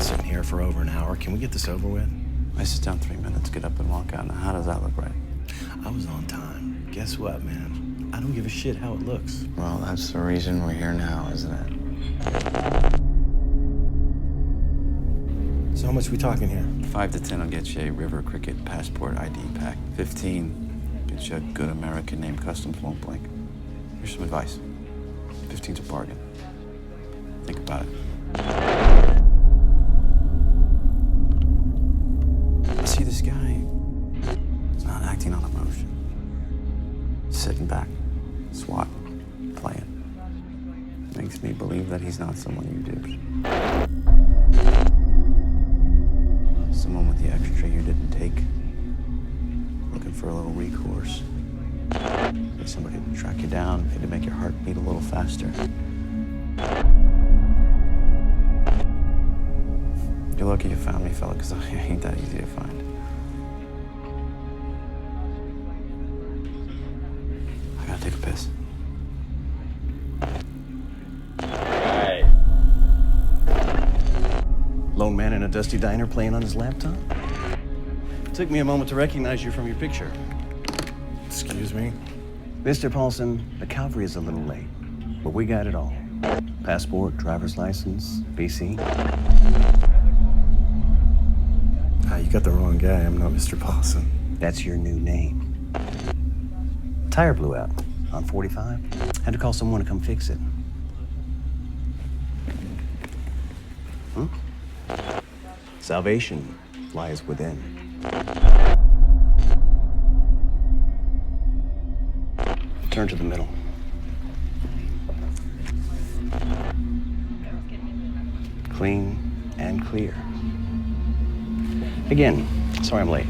sitting here for over an hour. Can we get this over with? I sit down 3 minutes, get up and walk out. Now, how does that look right? I was on time. Guess what, man? I don't give a shit how it looks. Well, that's the reason we're here now, isn't it? So how much we talking here? 5 to 10 will get you a river cricket passport ID pack. 15 gets you a good American name customs won't blink. Here's some advice. 15's a bargain. Think about it. See, this guy is not acting on emotion. Sitting back, swatting, playing. Makes me believe that he's not someone you duped. Someone with the extra you didn't take. Looking for a little recourse. Need somebody to track you down, maybe to make your heart beat a little faster. You're lucky you found me, fella, because I ain't that easy to find. I gotta take a piss. Hey. Lone man in a dusty diner playing on his laptop? Took me a moment to recognize you from your picture. Excuse me? Mr. Paulson, the cavalry is a little late, but we got it all. Passport, driver's license, BC. You got the wrong guy. I'm not Mr. Paulson. That's your new name. Tire blew out on 45. Had to call someone to come fix it. Salvation lies within. Turn to the middle. Clean and clear. Again, sorry I'm late.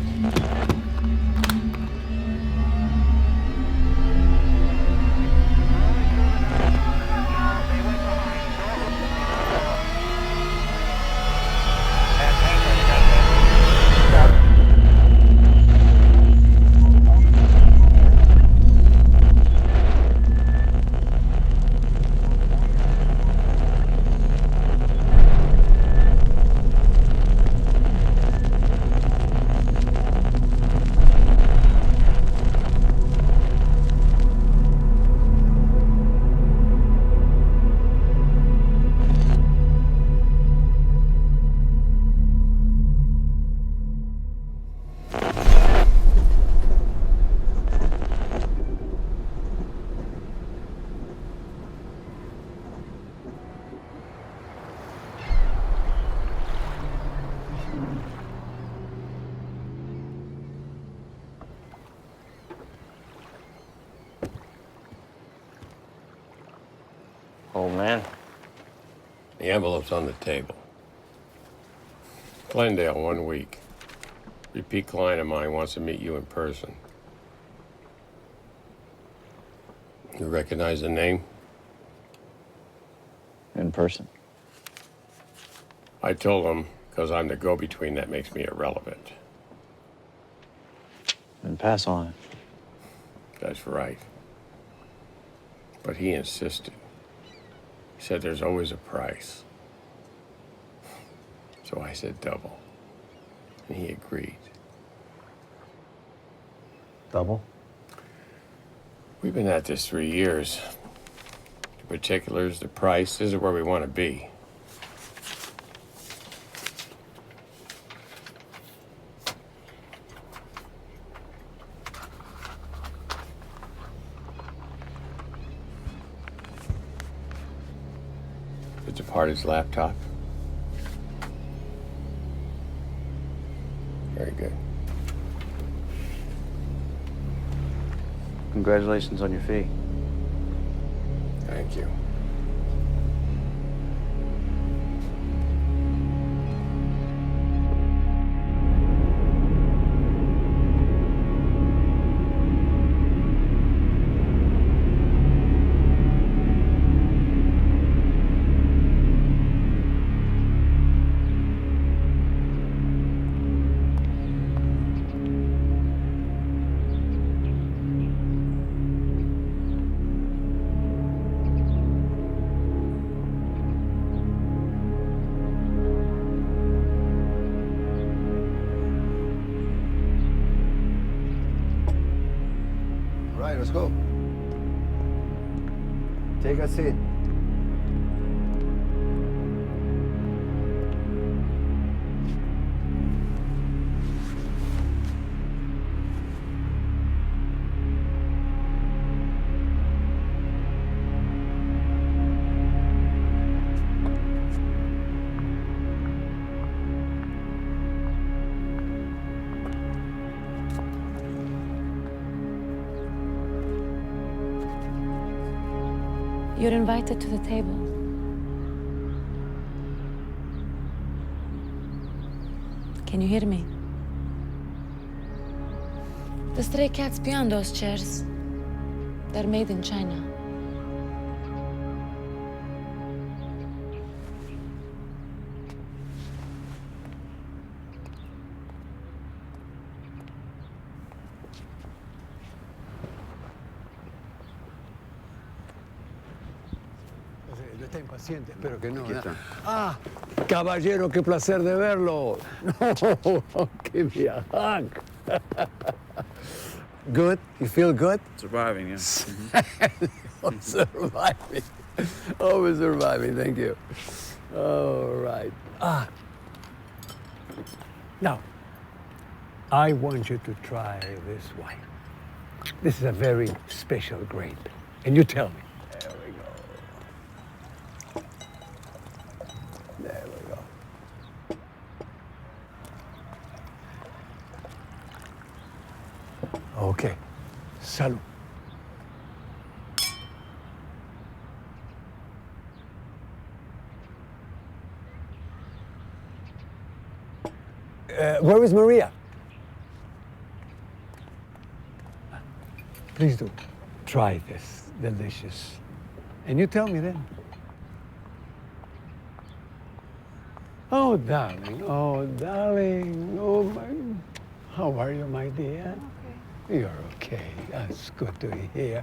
Old man, the envelope's on the table. Glendale, 1 week. Repeat client of mine wants to meet you in person. You recognize the name? In person. I told him, because I'm the go-between, that makes me irrelevant. Then pass on it. That's right. But he insisted. He said there's always a price. So I said double. And he agreed. Double? We've been at this 3 years. The particulars, the price, this is where we want to be. Did you part his laptop? Very good. Congratulations on your fee. Thank you. Let's go. Take a seat. You're invited to the table. Can you hear me? The stray cats beyond those chairs, they're made in China. Está impaciente, espero que no. Ah, caballero, qué placer de verlo. No, qué viajac. Good? You feel good? Surviving, yeah. Oh, surviving. Always surviving, thank you. All right. Now, I want you to try this wine. This is a very special grape. And you tell me. There we go. There we go. Okay. Salud. Where is Maria? Please do. Try this. Delicious. And you tell me then. Oh, darling. Oh, darling. Oh, my. How are you, my dear? Okay. You're okay. That's good to hear.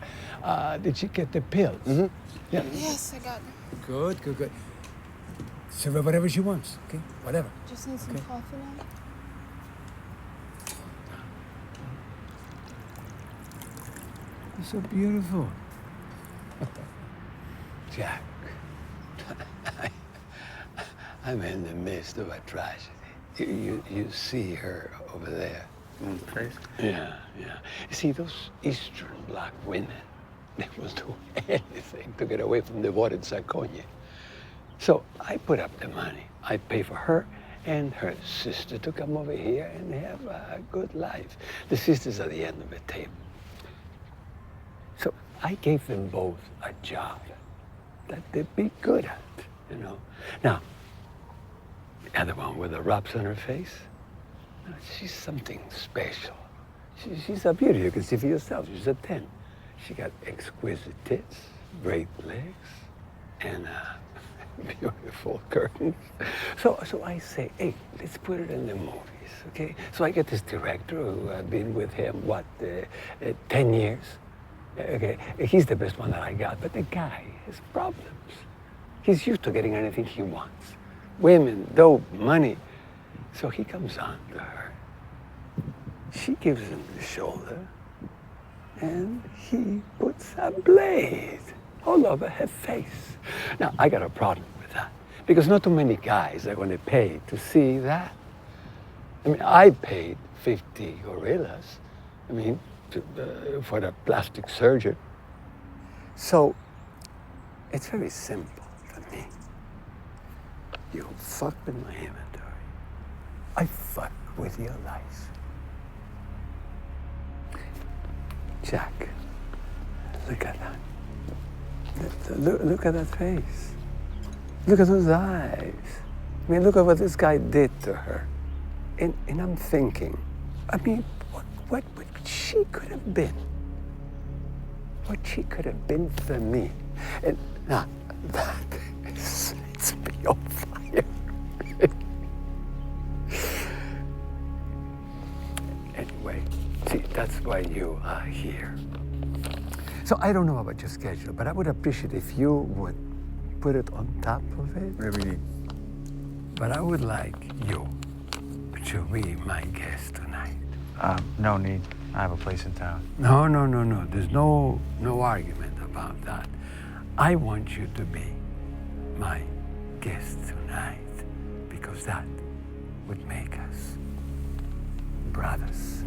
Did she get the pills? Mm-hmm. Yeah. Yes, I got them. Good, good, good. Serve her whatever she wants, okay? Whatever. Just need some coffee now. You're so beautiful. Jack, I'm in the midst of a tragedy. You see her over there. Crazy. Yeah, yeah. You see, those Eastern black women, they will do anything to get away from the war in Saconia. So I put up the money. I pay for her and her sister to come over here and have a good life. The sister's at the end of the table. So I gave them both a job that they'd be good at, you know. Now, the other one with the rubs on her face, she's something special. She's a beauty, you can see for yourself. She's a 10. She got exquisite tits, great legs, and beautiful curtains. So I say, hey, let's put it in the movies, okay? So I get this director who I've been with him, 10 years? Okay, he's the best one that I got, but the guy has problems. He's used to getting anything he wants. Women, dope, money. So he comes on to her. She gives him the shoulder, and he puts a blade all over her face. Now, I got a problem with that, because not too many guys are going to pay to see that. I mean, I paid 50 gorillas. I mean, for the plastic surgeon. So, it's very simple for me. You fuck with my inventory. I fuck with your life. Jack, look at that. Look at that face. Look at those eyes. I mean, look at what this guy did to her. And I'm thinking, I mean, what she could have been. What she could have been for me. And now, that sets me on fire. Anyway, see, that's why you are here. So I don't know about your schedule, but I would appreciate if you would put it on top of it. Whatever you need. But I would like you to be my guest tonight. No need. I have a place in town. No. There's no argument about that. I want you to be my guest tonight because that would make us brothers.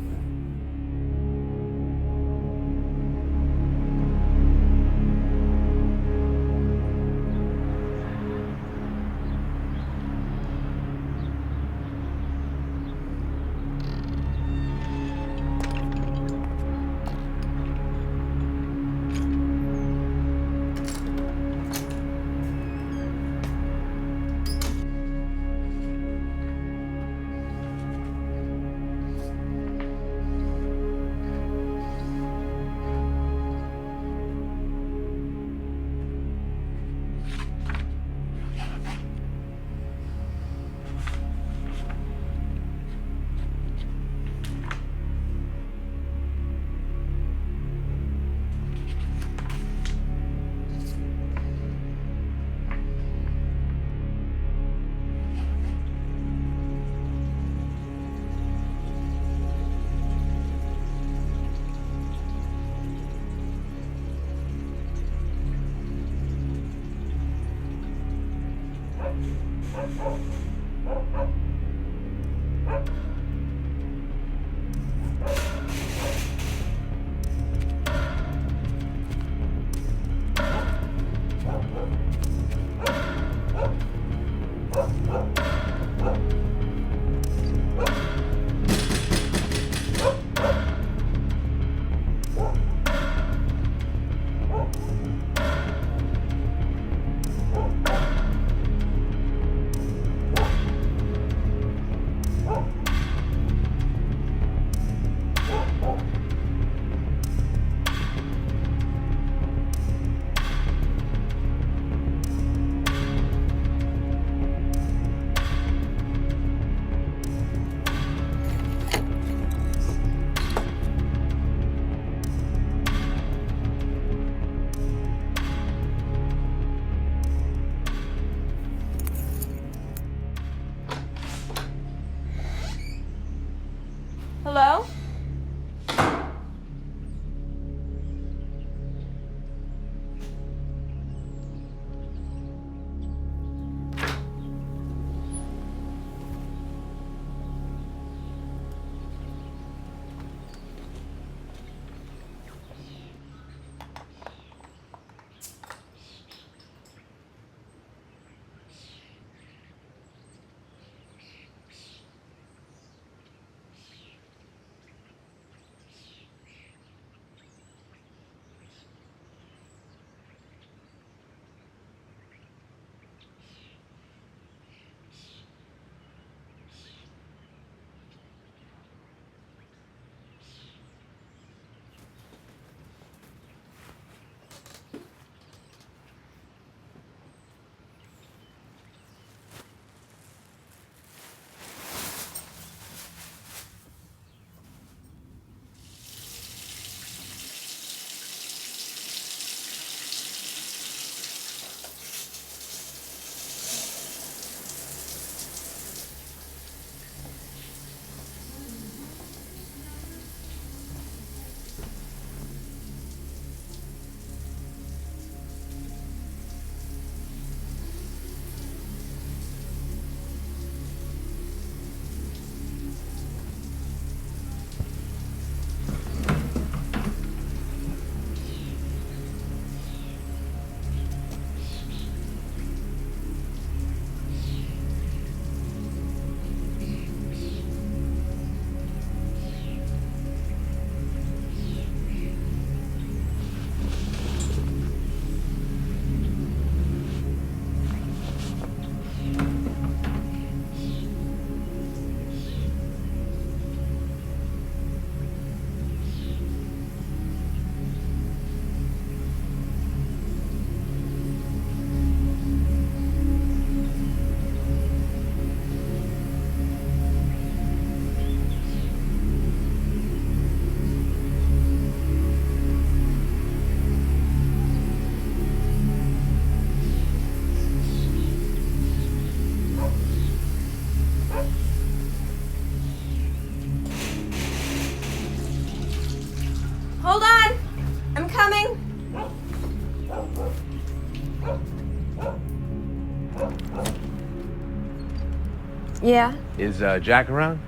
Yeah? Is Jack around?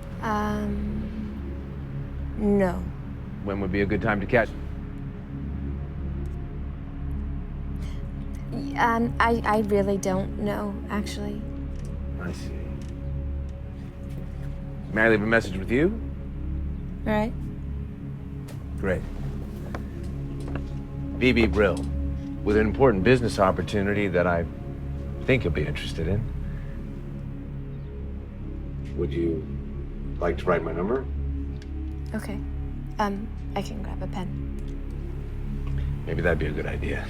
No. When would be a good time to catch? I really don't know, actually. I see. May I leave a message with you? All right. Great. B.B. Brill, with an important business opportunity that I think you'll be interested in. Would you like to write my number? Okay. I can grab a pen. Maybe that'd be a good idea.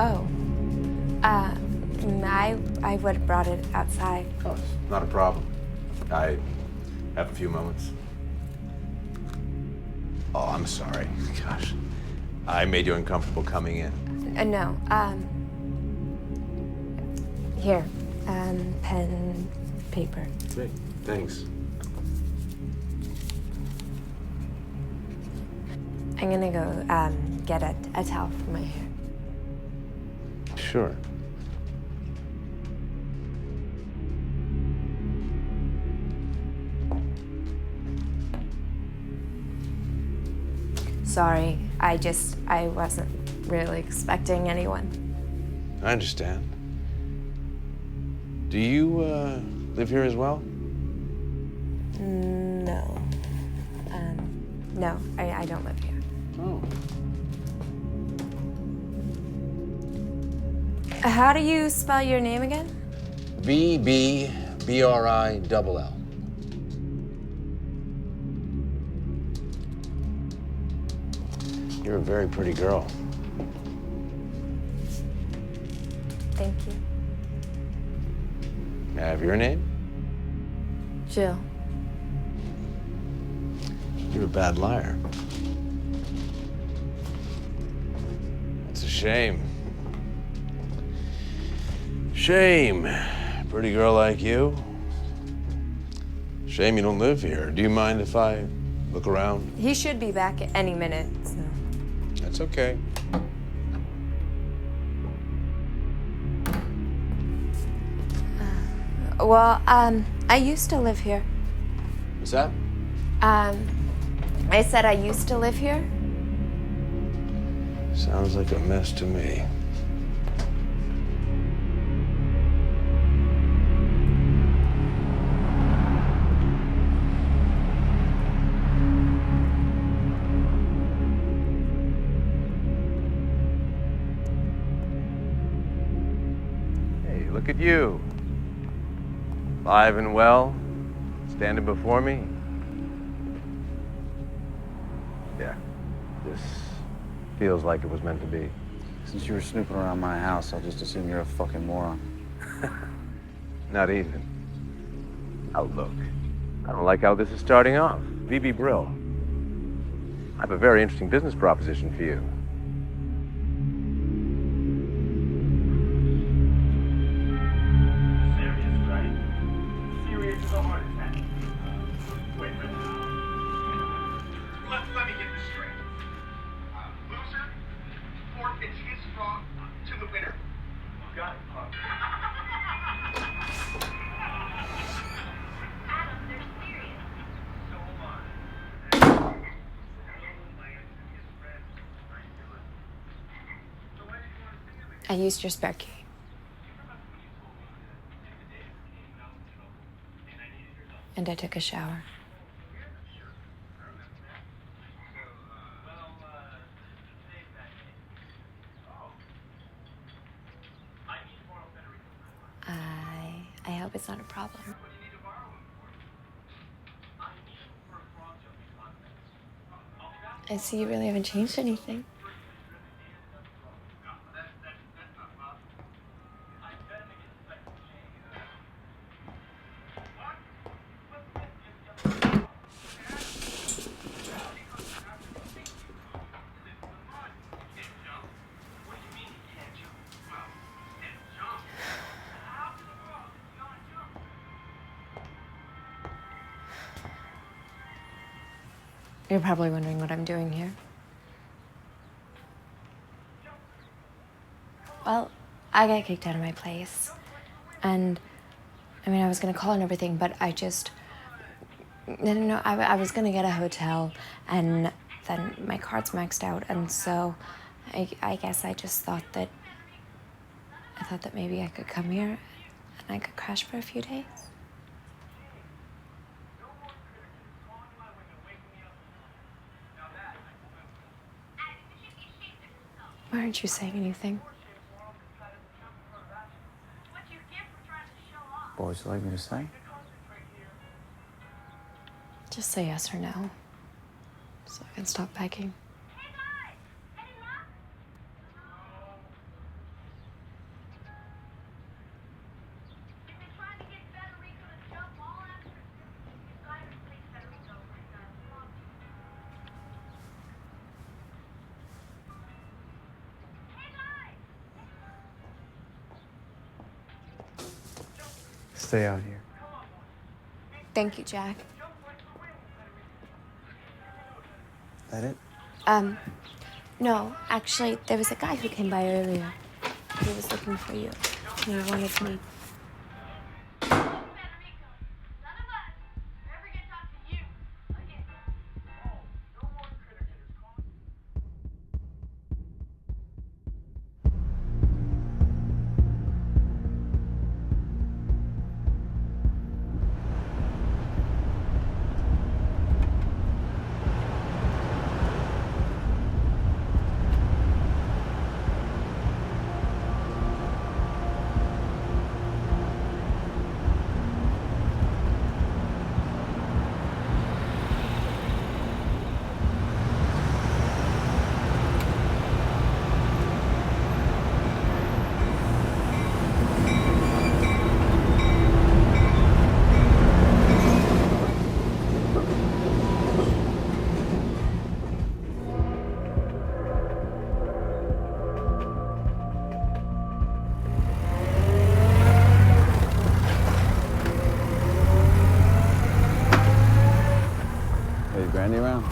Oh. I would have brought it outside. Oh, it's not a problem. I have a few moments. Oh, I'm sorry. Gosh. I made you uncomfortable coming in. No. Here. Pen, paper. Great. Thanks. I'm gonna go, get a towel for my hair. Sure. Sorry, I wasn't really expecting anyone. I understand. Do you, live here as well? No. No, I don't live here. Oh. How do you spell your name again? B-B-B-R-I-double-L. You're a very pretty girl. Thank you. May I have your name? Jill. You're a bad liar. That's a shame. Shame. Pretty girl like you. Shame you don't live here. Do you mind if I look around? He should be back at any minute, so. That's okay. Well, I used to live here. What's that? I said I used to live here. Sounds like a mess to me. Hey, look at you. Alive and well, standing before me. Yeah, this feels like it was meant to be. Since you were snooping around my house, I'll just assume you're a fucking moron. Not even. Now look, I don't like how this is starting off. B.B. Brill, I have a very interesting business proposition for you. Let me get this straight. Loser forfeits his straw to the winner. Got it, punk. Adam, they're serious. So am I. Hello, Lance and his friends. How you doing? So why did you want to see him again? I used your spare key. And I took a shower. I hope it's not a problem. I see you really haven't changed anything. You're probably wondering what I'm doing here. Well, I got kicked out of my place. And, I mean, I was gonna call and everything, but I just... No, I was gonna get a hotel, and then my card's maxed out, and so I guess I just thought that... I thought that maybe I could come here, and I could crash for a few days. Why aren't you saying anything? What would you like me to say? Just say yes or no, so I can stop begging. Stay out here. Thank you, Jack. That it? No, actually, there was a guy who came by earlier. He was looking for you. He wanted to meet. Brandy around?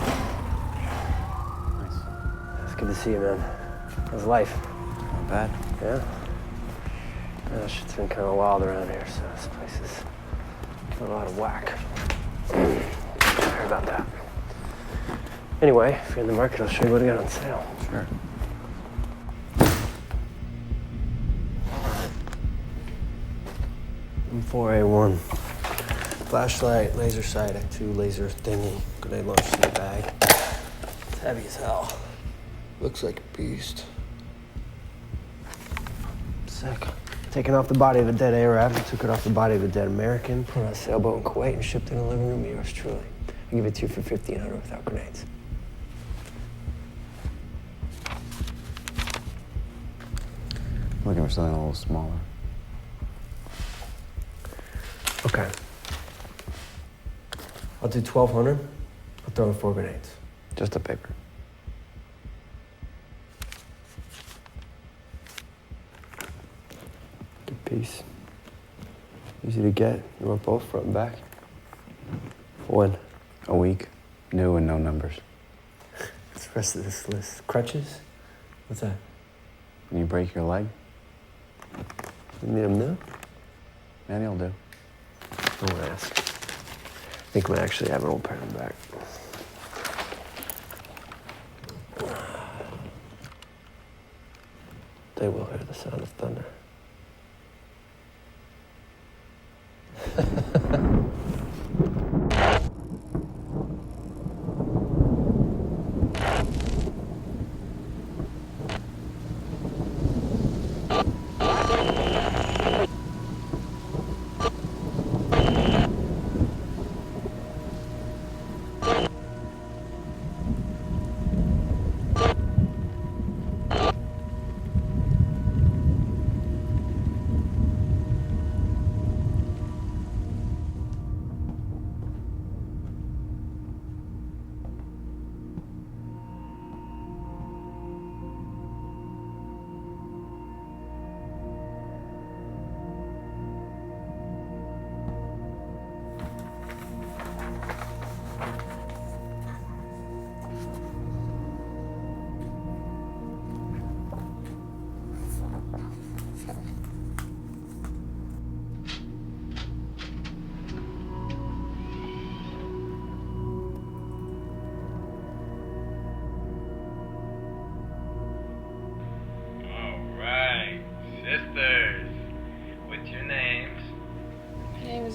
Nice. It's good to see you, man. How's life? Not bad. Yeah? Yeah, shit's been kind of wild around here, so this place is a little out of whack. Sorry about that. Anyway, if you're in the market, I'll show you what I got on sale. Sure. M4A1. Flashlight, laser sight, F2 laser thingy. Grenade launcher in the bag. It's heavy as hell. Looks like a beast. Sick. Taken off the body of a dead Arab, took it off the body of a dead American, put on a sailboat in Kuwait, and shipped in a living room of yours truly. I'll give it to you for $1,500 without grenades. Looking for something a little smaller. Okay. I'll do 1,200. I'll throw in 4 grenades. Just a paper. Good piece. Easy to get. You want both front and back? When? A week. New and no numbers. What's the rest of this list? Crutches? What's that? When you break your leg, You need them new? Manny will do. Don't ask. I think I might actually have an old pair in the back. They will hear the sound of thunder.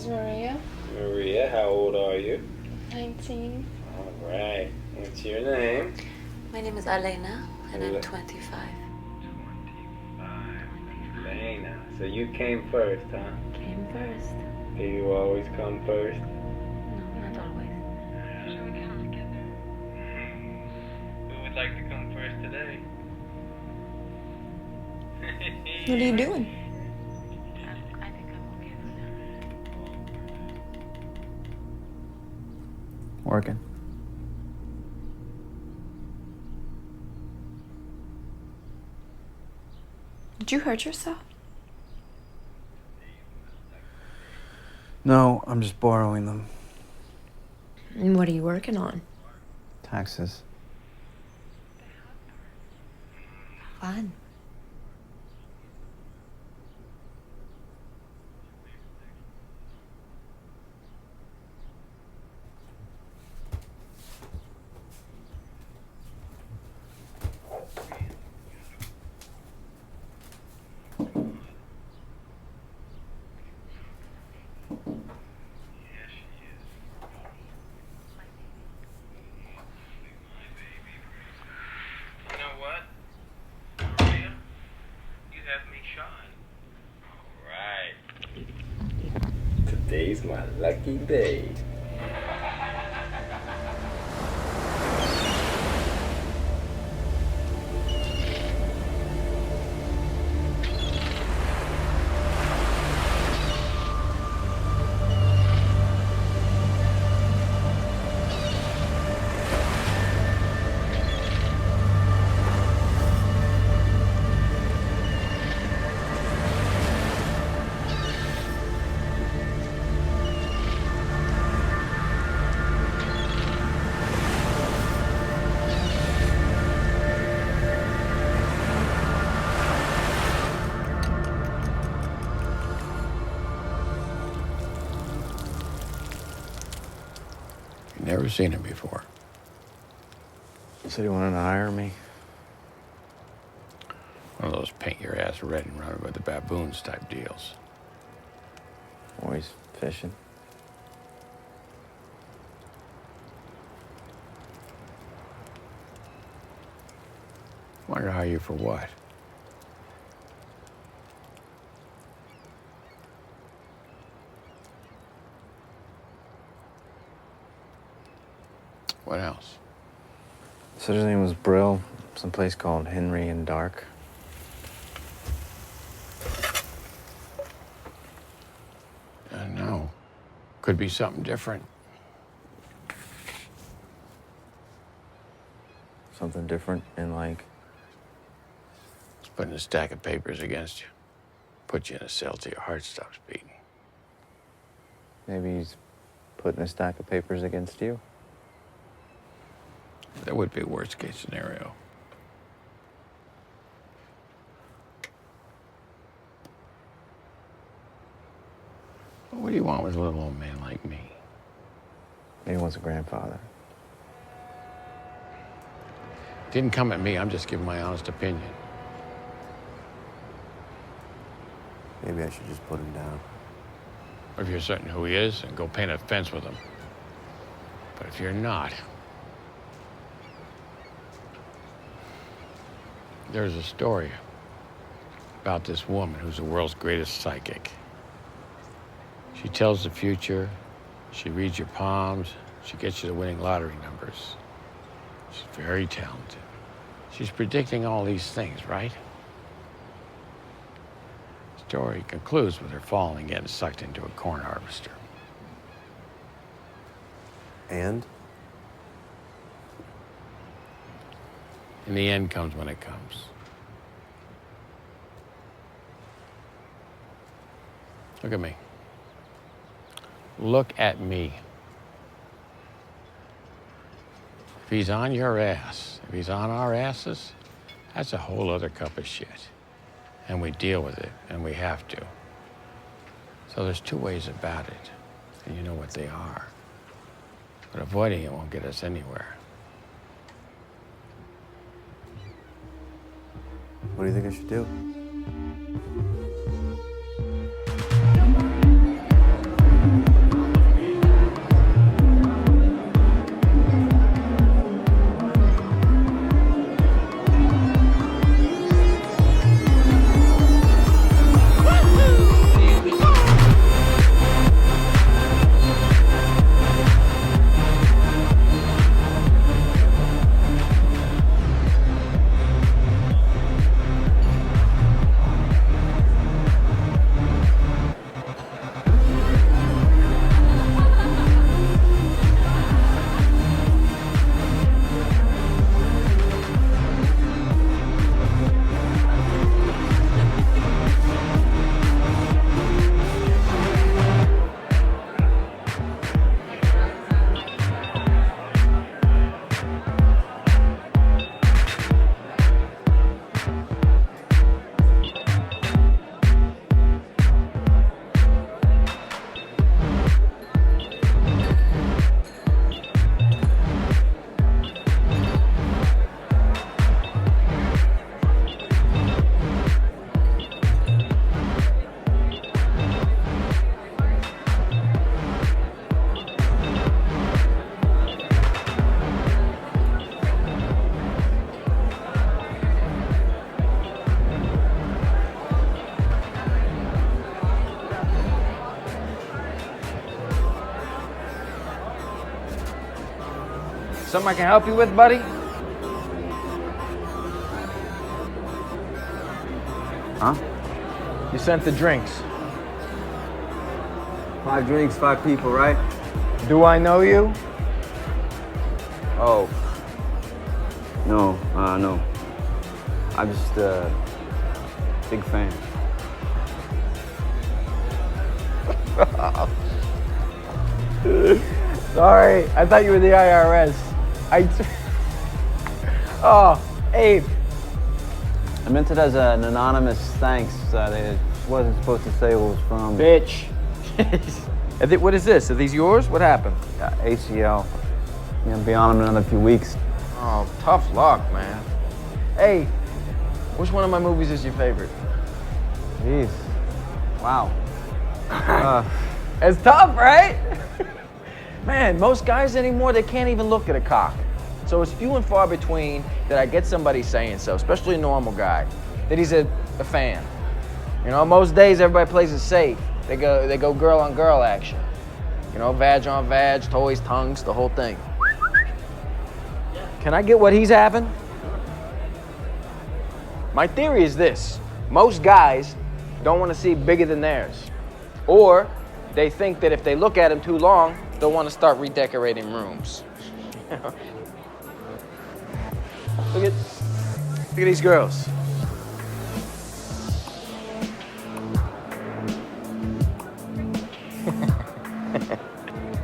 is Maria. Maria, how old are you? 19. All right. What's your name? My name is Elena, and I'm 25. Elena. So you came first, huh? Came first. Do you always come first? No, not always. Who would like to come first today? What are you doing? I think I'm okay with that. Working. Did you hurt yourself? No, I'm just borrowing them. And what are you working on? Taxes. Fun. You know what? Maria, you have me shine. All right. Today's my lucky day. Never seen him before. Said he wanted to hire me. One of those paint your ass red and run with the baboons type deals. Always fishing. Wanted to hire you for what? What else? Said his name was Brill. Some place called Henry and Dark. I know. Could be something different. Something different in like. It's putting a stack of papers against you. Put you in a cell till your heart stops beating. Maybe he's putting a stack of papers against you. That would be a worst case scenario. What do you want with a little old man like me? Maybe he wants a grandfather. Didn't come at me, I'm just giving my honest opinion. Maybe I should just put him down. Or if you're certain who he is, and go paint a fence with him. But if you're not, there's a story about this woman who's the world's greatest psychic. She tells the future, she reads your palms, she gets you the winning lottery numbers. She's very talented. She's predicting all these things, right? The story concludes with her falling and getting sucked into a corn harvester. And? And the end comes when it comes. Look at me. Look at me. If he's on your ass, if he's on our asses, that's a whole other cup of shit. And we deal with it, and we have to. So there's two ways about it, and you know what they are. But avoiding it won't get us anywhere. What do you think I should do? Something I can help you with, buddy? Huh? You sent the drinks. 5 drinks, 5 people, right? Do I know you? Oh. No, no. I'm just a big fan. Sorry, I thought you were the IRS. Oh, Abe. I meant it as an anonymous thanks. They wasn't supposed to say who it was from. Bitch. What is this? Are these yours? What happened? ACL. I'm gonna be on them in another few weeks. Oh, tough luck, man. Hey, which one of my movies is your favorite? Jeez. Wow. It's tough, right? Man, most guys anymore, they can't even look at a cock. So it's few and far between that I get somebody saying so, especially a normal guy, that he's a fan. You know, most days everybody plays it safe. They go girl on girl action. You know, vag on vag, toys, tongues, the whole thing. Can I get what he's having? My theory is this. Most guys don't want to see bigger than theirs. Or they think that if they look at him too long, they'll want to start redecorating rooms. Look at these girls.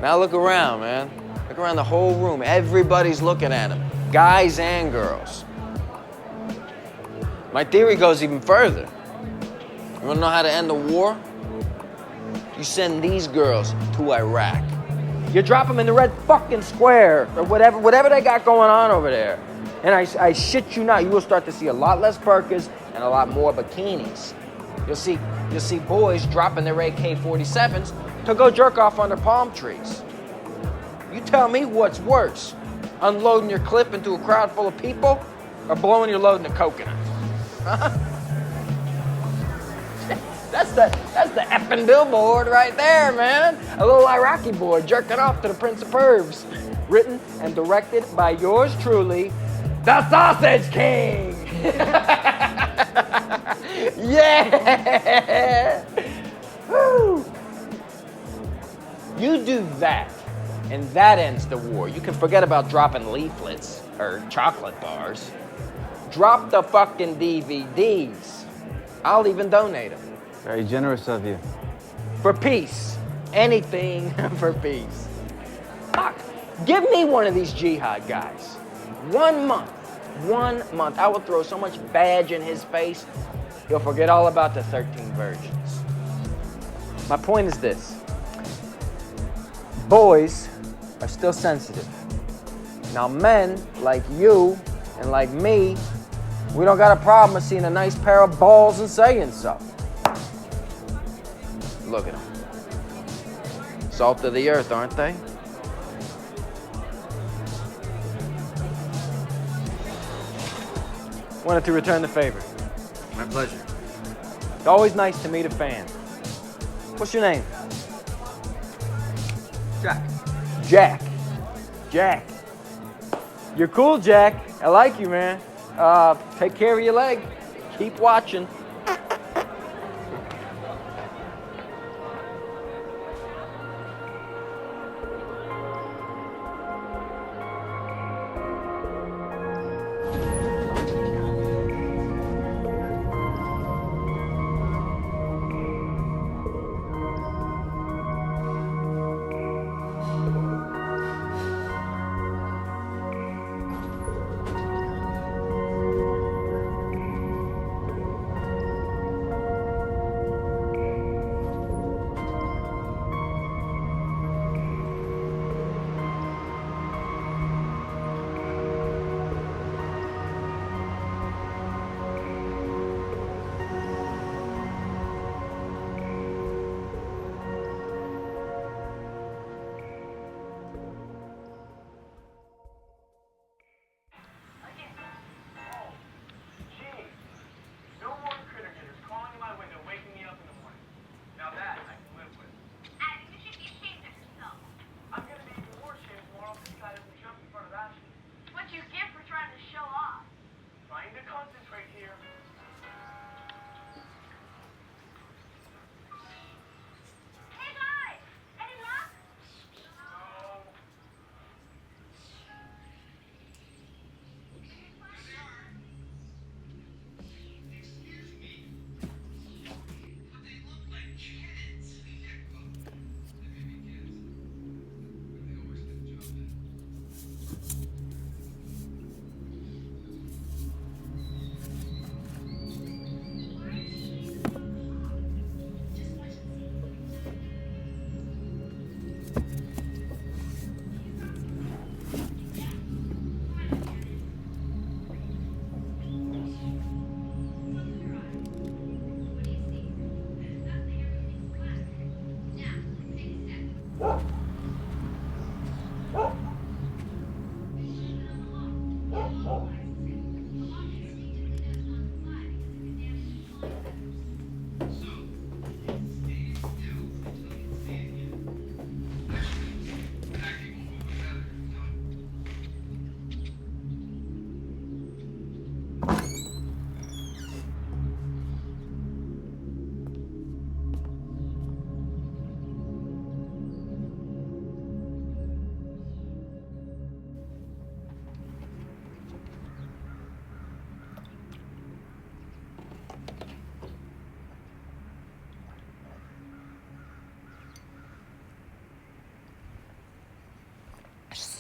Now look around, man. Look around the whole room. Everybody's looking at him, guys and girls. My theory goes even further. You wanna know how to end the war? You send these girls to Iraq. You drop them in the red fucking square, or whatever they got going on over there. And I shit you not, you will start to see a lot less burkas and a lot more bikinis. You'll see boys dropping their AK-47s to go jerk off under palm trees. You tell me what's worse, unloading your clip into a crowd full of people, or blowing your load in a coconut? Huh? That's the effing billboard right there, man. A little Iraqi boy jerking off to the Prince of Pervs. Written and directed by yours truly, the Sausage King. Yeah. Woo. You do that, and that ends the war. You can forget about dropping leaflets or chocolate bars. Drop the fucking DVDs. I'll even donate them. Very generous of you. For peace. Anything for peace. Fuck. Give me one of these jihad guys. 1 month. 1 month. I will throw so much badge in his face, he'll forget all about the 13 virgins. My point is this. Boys are still sensitive. Now men like you and like me, we don't got a problem with seeing a nice pair of balls and saying so. Look at them. Salt of the earth, aren't they? Wanted to return the favor. My pleasure. It's always nice to meet a fan. What's your name? Jack. Jack. Jack. You're cool, Jack. I like you, man. Take care of your leg. Keep watching.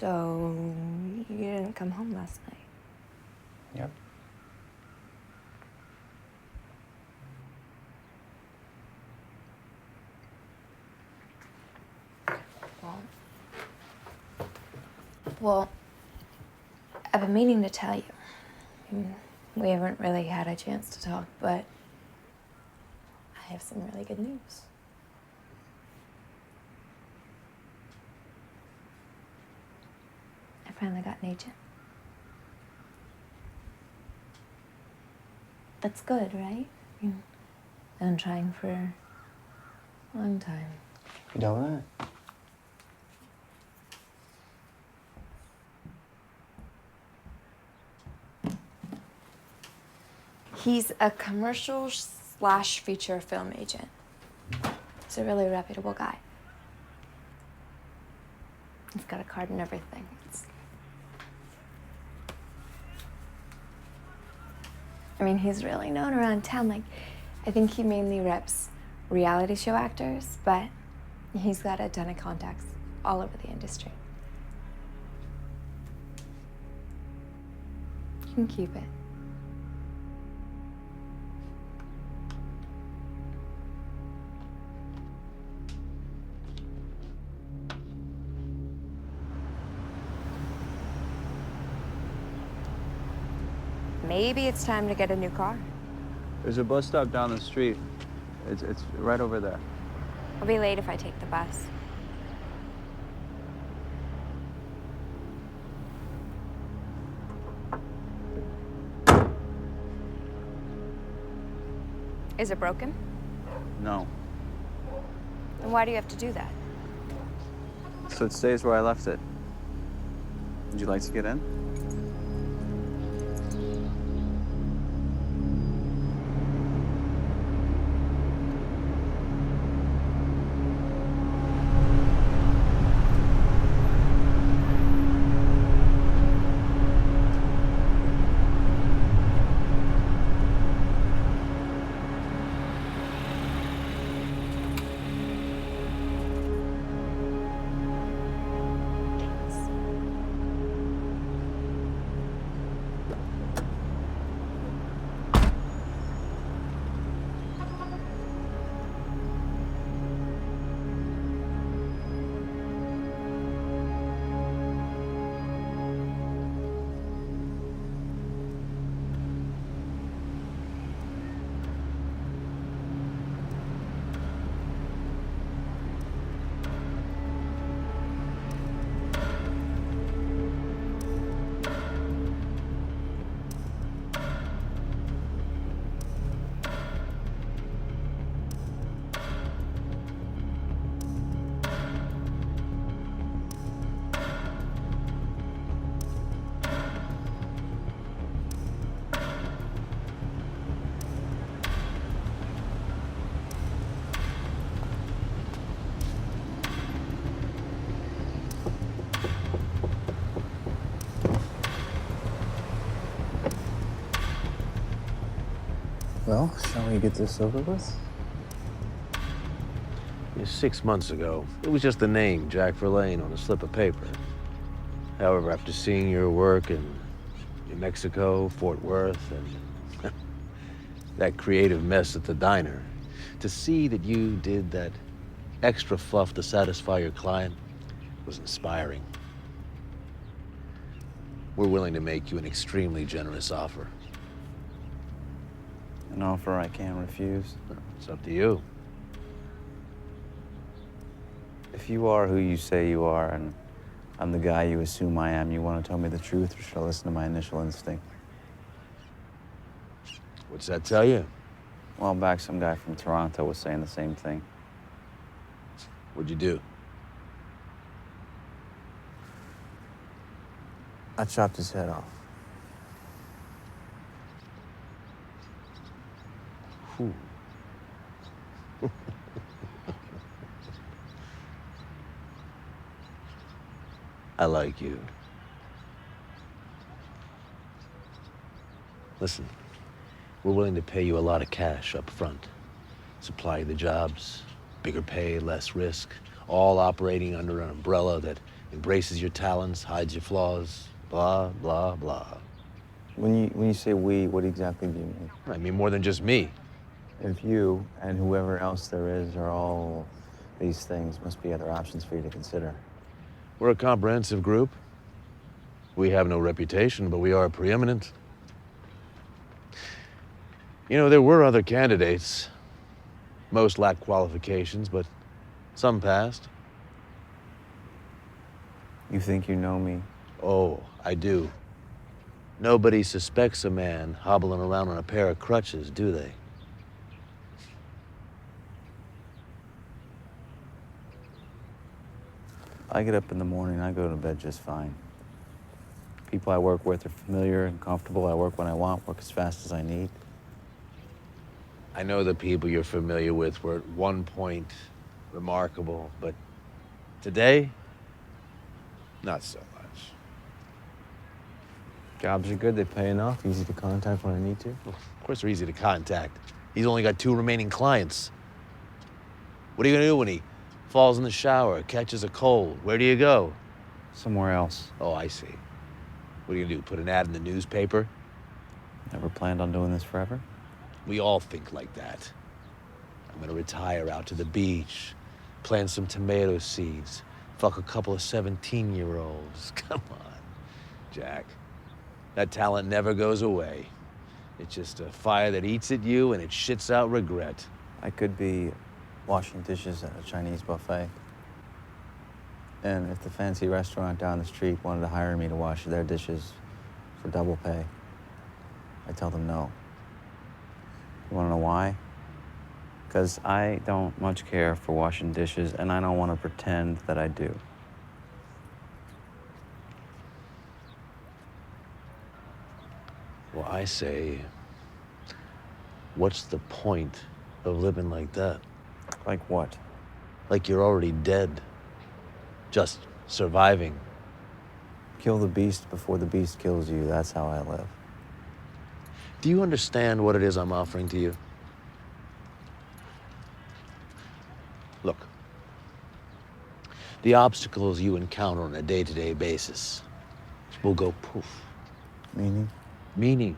So, you didn't come home last night? Yep. Well, I've been meaning to tell you. We haven't really had a chance to talk, but I have some really good news. I finally got an agent. That's good, right? I've been trying for a long time. You know that? He's a commercial/feature film agent. He's a really reputable guy. He's got a card and everything. He's really known around town. Like, I think he mainly reps reality show actors, but he's got a ton of contacts all over the industry. You can keep it. Maybe it's time to get a new car. There's a bus stop down the street. It's right over there. I'll be late if I take the bus. Is it broken? No. Then why do you have to do that? So it stays where I left it. Would you like to get in? Well, shall we get this over with? 6 months ago, it was just the name, Jack Verlaine, on a slip of paper. However, after seeing your work in New Mexico, Fort Worth, and that creative mess at the diner, to see that you did that extra fluff to satisfy your client was inspiring. We're willing to make you an extremely generous offer. An offer I can't refuse. It's up to you. If you are who you say you are, and I'm the guy you assume I am, you want to tell me the truth, or should I listen to my initial instinct? What's that tell you? A while back, some guy from Toronto was saying the same thing. What'd you do? I chopped his head off. Whew. I like you. Listen, we're willing to pay you a lot of cash up front. Supply the jobs, bigger pay, less risk, all operating under an umbrella that embraces your talents, hides your flaws, blah, blah, blah. When you say we, what exactly do you mean? I mean more than just me. If you and whoever else there is are all these things, must be other options for you to consider. We're a comprehensive group. We have no reputation, but we are preeminent. You know, there were other candidates. Most lacked qualifications, but some passed. You think you know me? Oh, I do. Nobody suspects a man hobbling around on a pair of crutches, do they? I get up in the morning, I go to bed just fine. People I work with are familiar and comfortable. I work when I want, work as fast as I need. I know the people you're familiar with were at one point remarkable, but today, not so much. Jobs are good, they pay enough, easy to contact when I need to. Well, of course they're easy to contact. He's only got 2 remaining clients. What are you gonna do when he falls in the shower, catches a cold? Where do you go? Somewhere else. Oh, I see. What are you gonna do, put an ad in the newspaper? Never planned on doing this forever? We all think like that. I'm gonna retire out to the beach, plant some tomato seeds, fuck a couple of 17-year-olds. Come on, Jack. That talent never goes away. It's just a fire that eats at you and it shits out regret. I could be washing dishes at a Chinese buffet. And if the fancy restaurant down the street wanted to hire me to wash their dishes for double pay, I tell them no. You wanna know why? Because I don't much care for washing dishes, and I don't want to pretend that I do. Well, I say, what's the point of living like that? Like what? Like you're already dead. Just surviving. Kill the beast before the beast kills you. That's how I live. Do you understand what it is I'm offering to you? Look, the obstacles you encounter on a day-to-day basis will go poof. Meaning? Meaning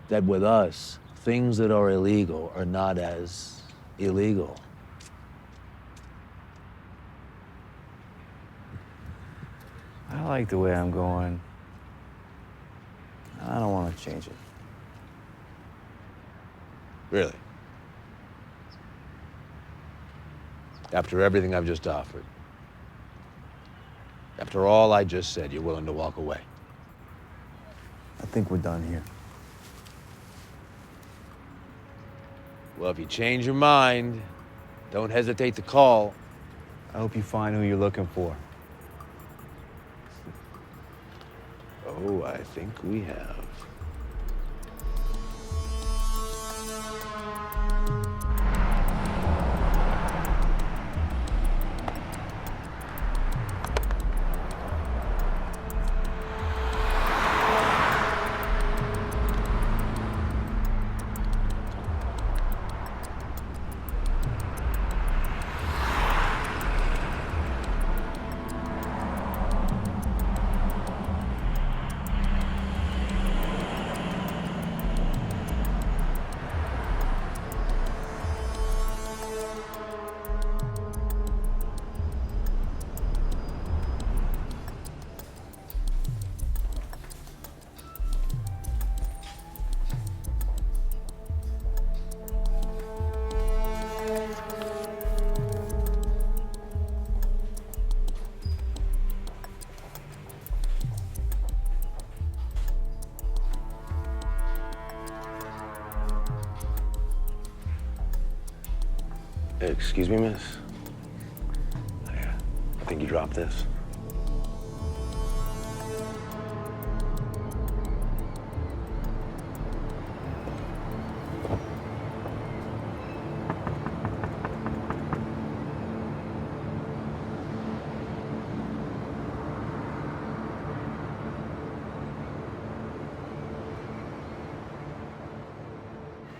that with us, things that are illegal are not as illegal. I like the way I'm going. I don't want to change it. Really? After everything I've just offered, after all I just said, you're willing to walk away? I think we're done here. Well, if you change your mind, don't hesitate to call. I hope you find who you're looking for. Oh, I think we have. Excuse me, miss? I think you dropped this.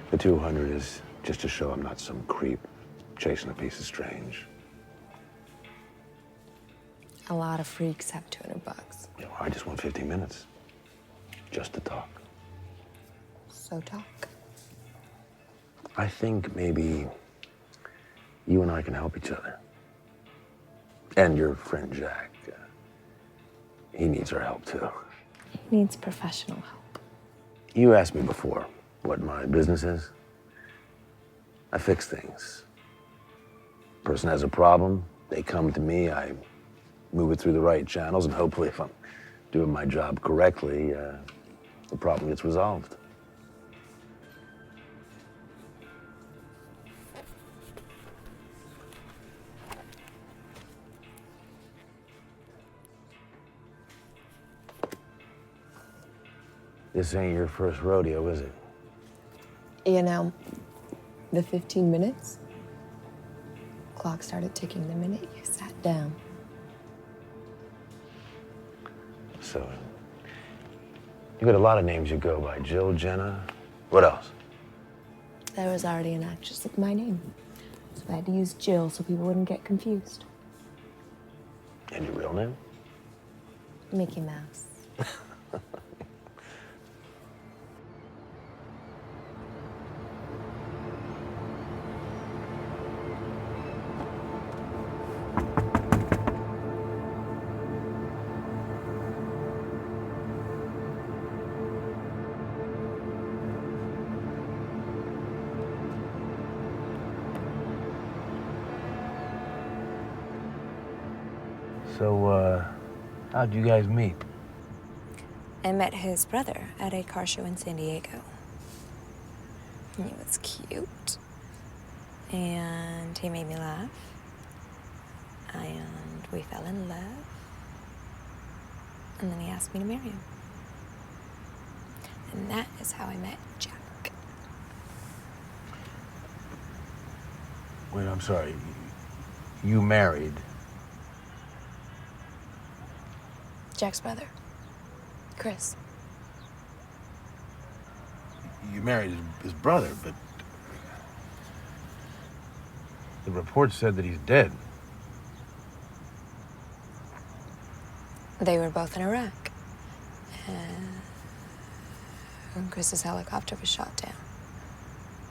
The 200 is just to show I'm not some creep chasing a piece of strange. A lot of freaks have $200. You know, I just want 15 minutes. Just to talk. So talk. I think maybe you and I can help each other. And your friend Jack. He needs our help too. He needs professional help. You asked me before what my business is. I fix things. Person has a problem, they come to me, I move it through the right channels, and hopefully if I'm doing my job correctly, the problem gets resolved. This ain't your first rodeo, is it? You know, the 15 minutes, clock started ticking the minute you sat down. So, you got a lot of names you go by. Jill, Jenna, what else? There was already an actress with my name, so I had to use Jill so people wouldn't get confused. And your real name? Mickey Mouse. So, how'd you guys meet? I met his brother at a car show in San Diego. He was cute, and he made me laugh, and we fell in love, and then he asked me to marry him. And that is how I met Jack. Wait, I'm sorry. You married? Jack's brother, Chris. You married his brother, but the report said that he's dead. They were both in Iraq. And Chris's helicopter was shot down.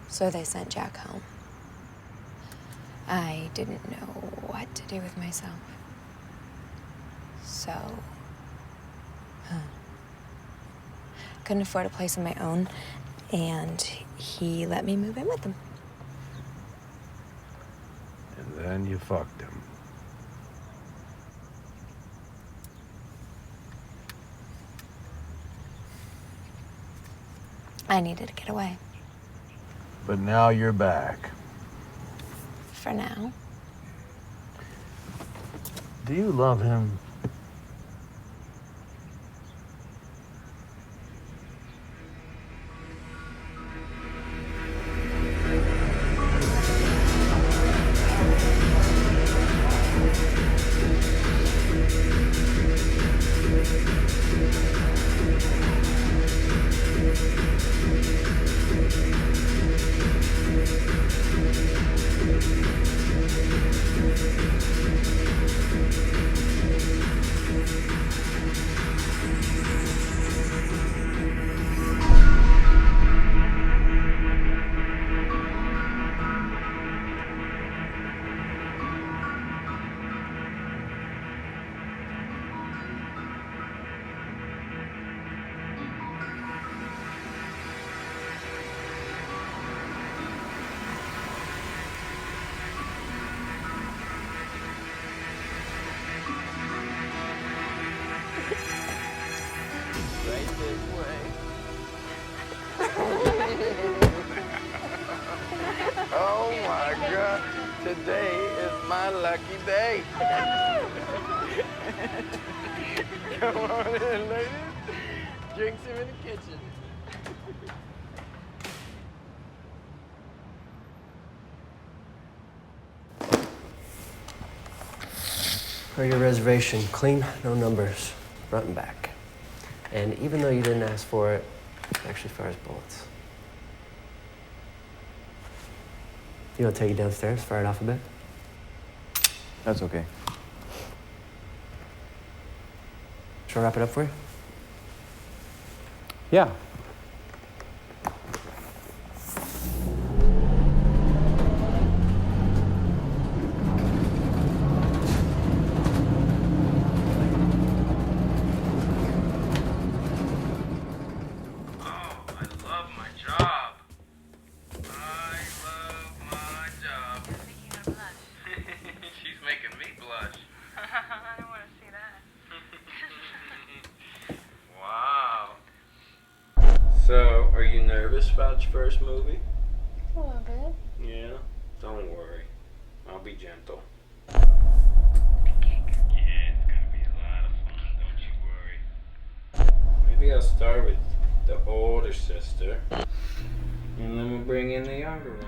So they sent Jack home. I didn't know what to do with myself. So, couldn't afford a place of my own, and he let me move in with him. And then you fucked him. I needed to get away. But now you're back. For now. Do you love him? Today is my lucky day. Come on in, ladies. Drinks him in the kitchen. For your reservation, clean, no numbers, front and back. And even though you didn't ask for it, it actually fires bullets. You want to take it downstairs, fire it off a bit? That's okay. Shall I wrap it up for you? Yeah. So, are you nervous about your first movie? A little bit. Yeah? Don't worry. I'll be gentle. Maybe I'll start with the older sister, and then we'll bring in the younger one.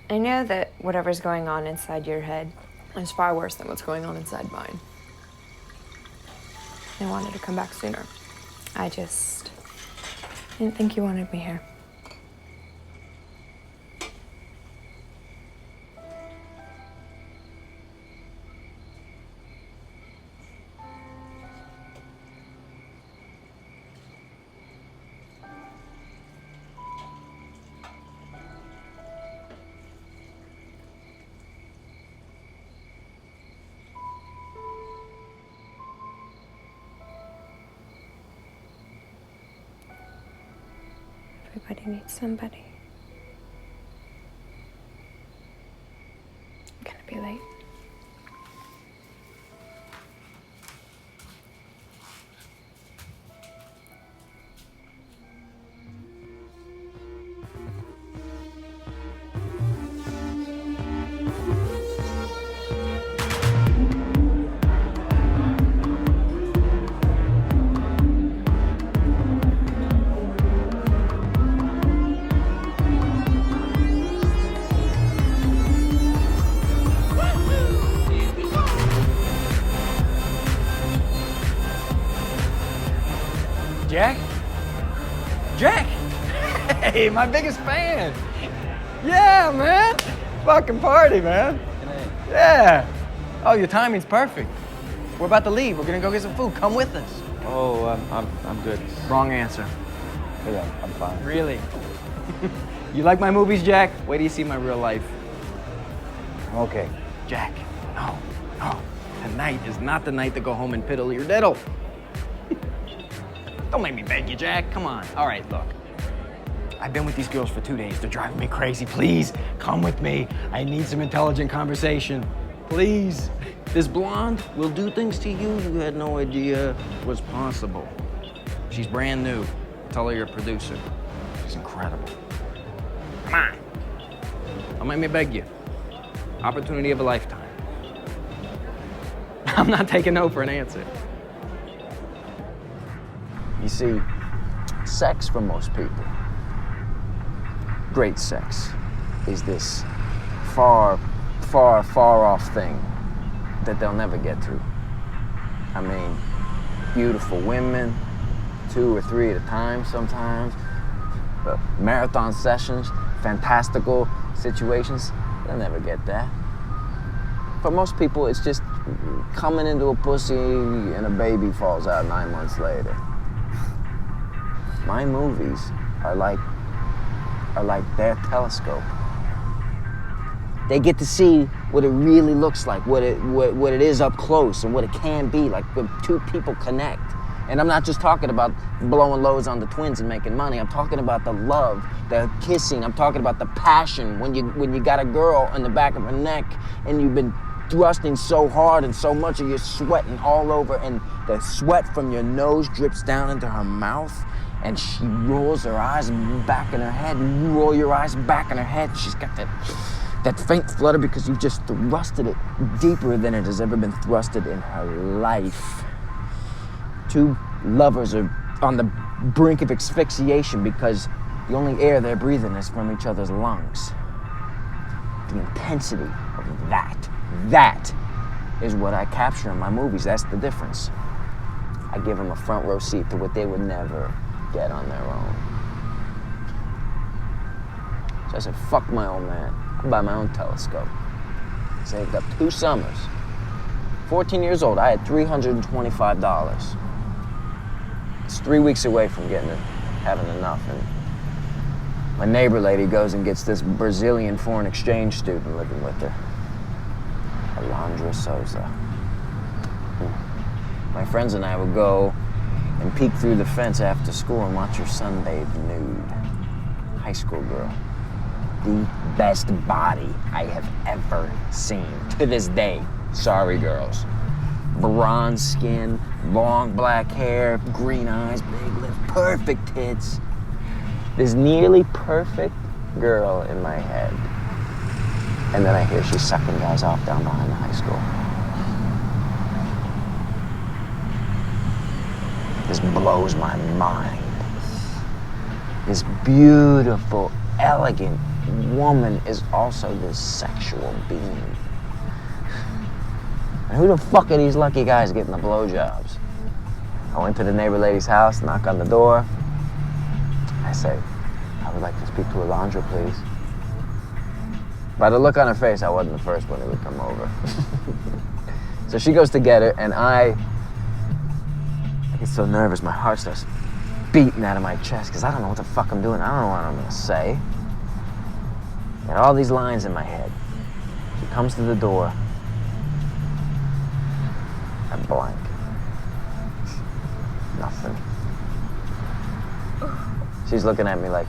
I know that whatever's going on inside your head is far worse than what's going on inside mine. I wanted to come back sooner. I just didn't think you wanted me here. Everybody needs somebody. I'm gonna be late. Jack? Jack! Hey, my biggest fan! Yeah, man! Fucking party, man! Yeah! Oh, your timing's perfect. We're about to leave. We're gonna go get some food. Come with us. Oh, I'm good. Wrong answer. Yeah, I'm fine. Really? You like my movies, Jack? Wait till you see my real life. Okay. Jack, no. Tonight is not the night to go home and piddle your diddle. Don't make me beg you, Jack. Come on. All right, look. I've been with these girls for 2 days. They're driving me crazy. Please, come with me. I need some intelligent conversation. Please. This blonde will do things to you had no idea was possible. She's brand new. Tell her you're a producer. She's incredible. Come on. Don't make me beg you. Opportunity of a lifetime. I'm not taking no for an answer. You see, sex for most people, great sex, is this far off thing that they'll never get to. I mean, beautiful women, 2 or 3 at a time sometimes, but marathon sessions, fantastical situations, they'll never get that. For most people, it's just coming into a pussy and a baby falls out 9 months later. My movies are like their telescope. They get to see what it really looks like, what it is up close, and what it can be, like when 2 people connect. And I'm not just talking about blowing loads on the twins and making money. I'm talking about the love, the kissing. I'm talking about the passion when you got a girl in the back of her neck and you've been thrusting so hard and so much and you're sweating all over and the sweat from your nose drips down into her mouth and she rolls her eyes back in her head and you roll your eyes back in her head. She's got that faint flutter because you've just thrusted it deeper than it has ever been thrusted in her life. Two lovers are on the brink of asphyxiation because the only air they're breathing is from each other's lungs. The intensity of that is what I capture in my movies. That's the difference. I give them a front row seat to what they would never get on their own. So I said, fuck my old man. I'll buy my own telescope. Saved up 2 summers. 14 years old, I had $325. It's 3 weeks away from having enough. And my neighbor lady goes and gets this Brazilian foreign exchange student living with her. Alondra Souza. My friends and I would go and peek through the fence after school and watch her sunbathe nude. High school girl. The best body I have ever seen. To this day. Sorry, girls. Bronze skin, long black hair, green eyes, big lips, perfect tits. This nearly perfect girl in my head. And then I hear she's sucking guys off down behind the high school. This blows my mind. This beautiful, elegant woman is also this sexual being. And who the fuck are these lucky guys getting the blowjobs? I went to the neighbor lady's house, knock on the door. I say, I would like to speak to Alondra, please. By the look on her face, I wasn't the first one who would come over. So she goes to get her, and I get so nervous, my heart starts beating out of my chest, because I don't know what the fuck I'm doing. I don't know what I'm gonna say. I got all these lines in my head. She comes to the door. I'm blank. Nothing. She's looking at me like,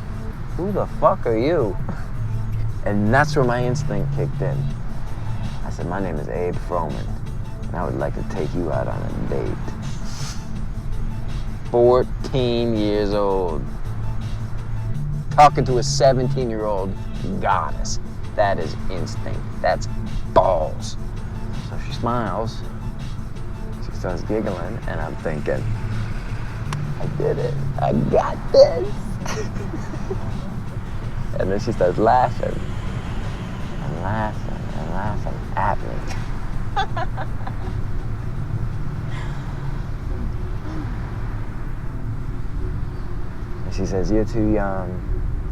who the fuck are you? And that's where my instinct kicked in. I said, my name is Abe Froman, and I would like to take you out on a date. 14 years old. Talking to a 17-year-old goddess. That is instinct. That's balls. So she smiles. She starts giggling, and I'm thinking, I did it. I got this. And then she starts laughing. And laughing and laughing at me. And she says, you're too young.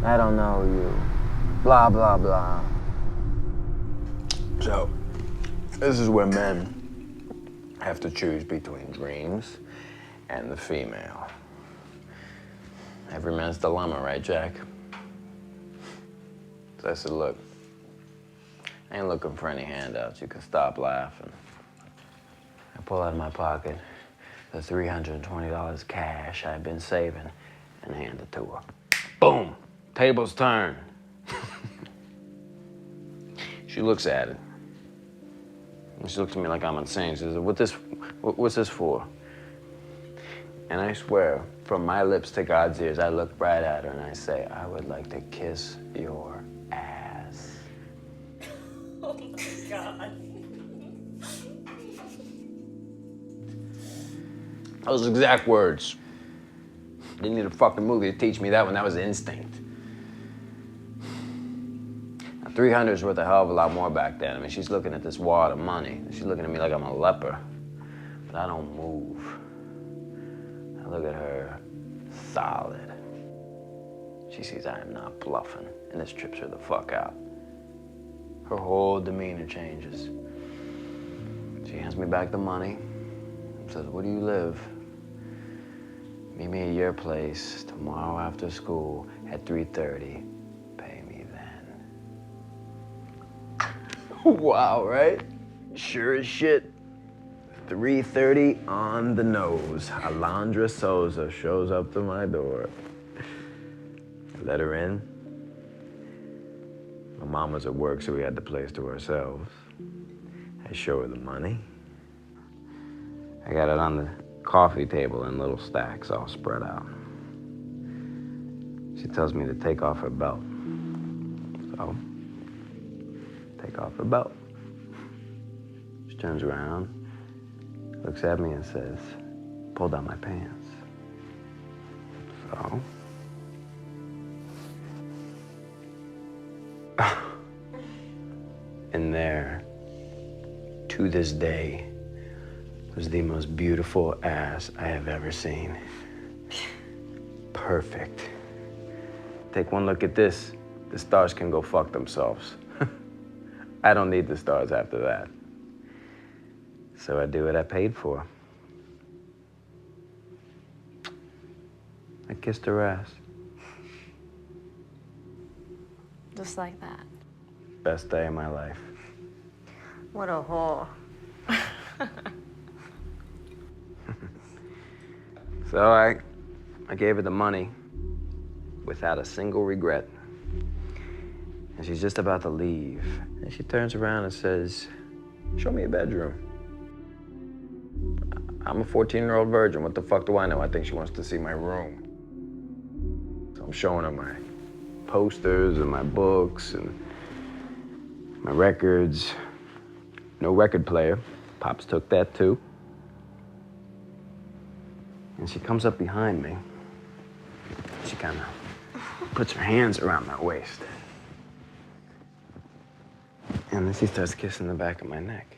I don't know you. Blah, blah, blah. So, this is where men have to choose between dreams and the female. Every man's dilemma, right, Jack? So I said, look, I ain't looking for any handouts. You can stop laughing. I pull out of my pocket the $320 cash I've been saving and hand it to her. Boom, tables turn. She looks at it. And she looks at me like I'm insane. She says, what's this for? And I swear, from my lips to God's ears, I look right at her and I say, I would like to kiss your ass. Oh my God. Those exact words. Didn't need a fucking movie to teach me that one. That was instinct. Now, 300 is worth a hell of a lot more back then. I mean, she's looking at this wad of money. She's looking at me like I'm a leper. But I don't move. I look at her solid. She sees I am not bluffing, and this trips her the fuck out. Her whole demeanor changes. She hands me back the money and says, where do you live? Meet me at your place tomorrow after school at 3:30. Pay me then. Wow, right? Sure as shit. 3:30 on the nose. Alondra Souza shows up to my door. I let her in. My mom was at work, so we had the place to ourselves. I show her the money. I got it on the coffee table in little stacks all spread out. She tells me to take off her belt. So, take off her belt. She turns around, looks at me and says, pull down my pants. So, and there, to this day, was the most beautiful ass I have ever seen. Perfect. Take one look at this. The stars can go fuck themselves. I don't need the stars after that. So I do what I paid for. I kissed her ass. Just like that. Best day of my life. What a whore. So I gave her the money without a single regret. And she's just about to leave. And she turns around and says, show me a bedroom. I'm a 14-year-old virgin. What the fuck do I know? I think she wants to see my room. So I'm showing her my posters and my books and my records. No record player. Pops took that too. And she comes up behind me. She kind of puts her hands around my waist. And then she starts kissing the back of my neck.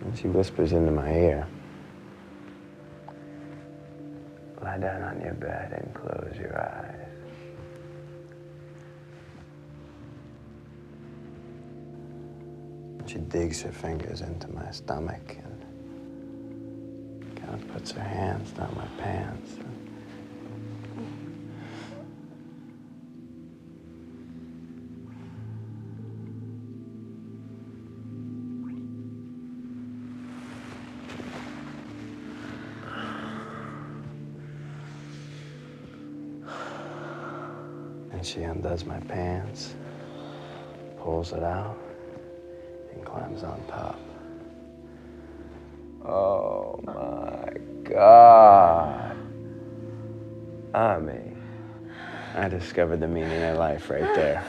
And she whispers into my ear, lie down on your bed and close your eyes. She digs her fingers into my stomach and kind of puts her hands down my pants. And she undoes my pants, pulls it out, and climbs on top. Oh my God. I mean, I discovered the meaning of life right there.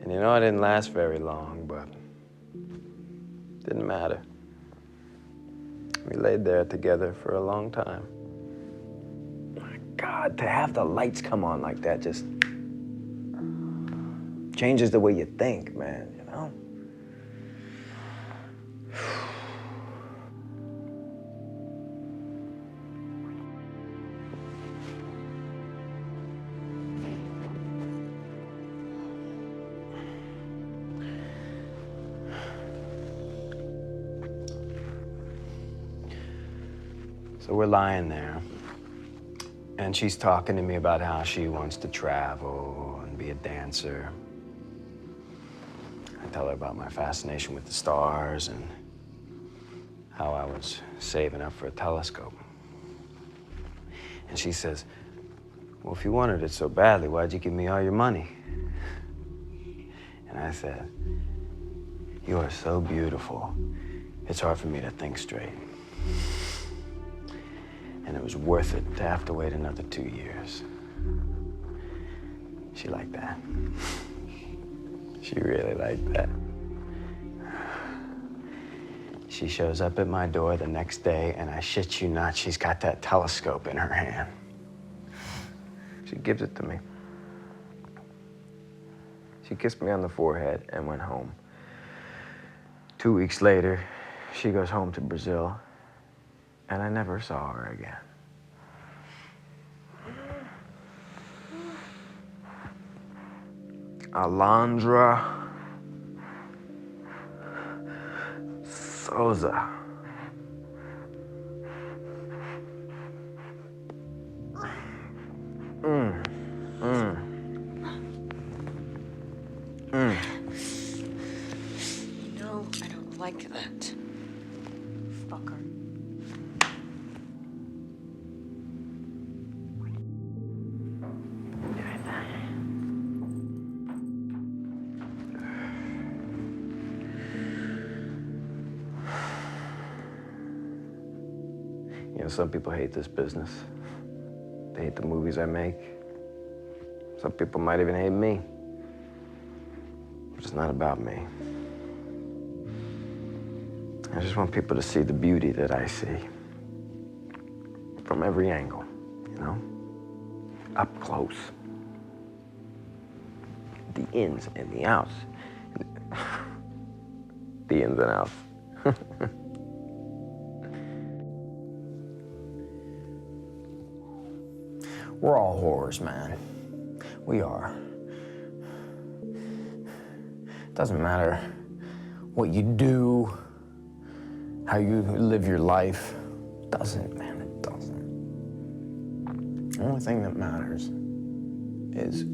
And you know, I didn't last very long, but didn't matter. We laid there together for a long time. My God, to have the lights come on like that just changes the way you think, man, you know? So we're lying there, and she's talking to me about how she wants to travel and be a dancer. I tell her about my fascination with the stars and how I was saving up for a telescope. And she says, well, if you wanted it so badly, why'd you give me all your money? And I said, you are so beautiful, it's hard for me to think straight. And it was worth it to have to wait another 2 years. She liked that. She really liked that. She shows up at my door the next day, and I shit you not, she's got that telescope in her hand. She gives it to me. She kissed me on the forehead and went home. 2 weeks later, she goes home to Brazil, and I never saw her again. Alondra Souza. No, I don't like that. Fucker. You know, some people hate this business. They hate the movies I make. Some people might even hate me. But it's not about me. I just want people to see the beauty that I see. From every angle, you know? Up close. The ins and the outs. The ins and outs. We're all whores, man. We are. Doesn't matter what you do, how you live your life. Doesn't, man, it doesn't. The only thing that matters is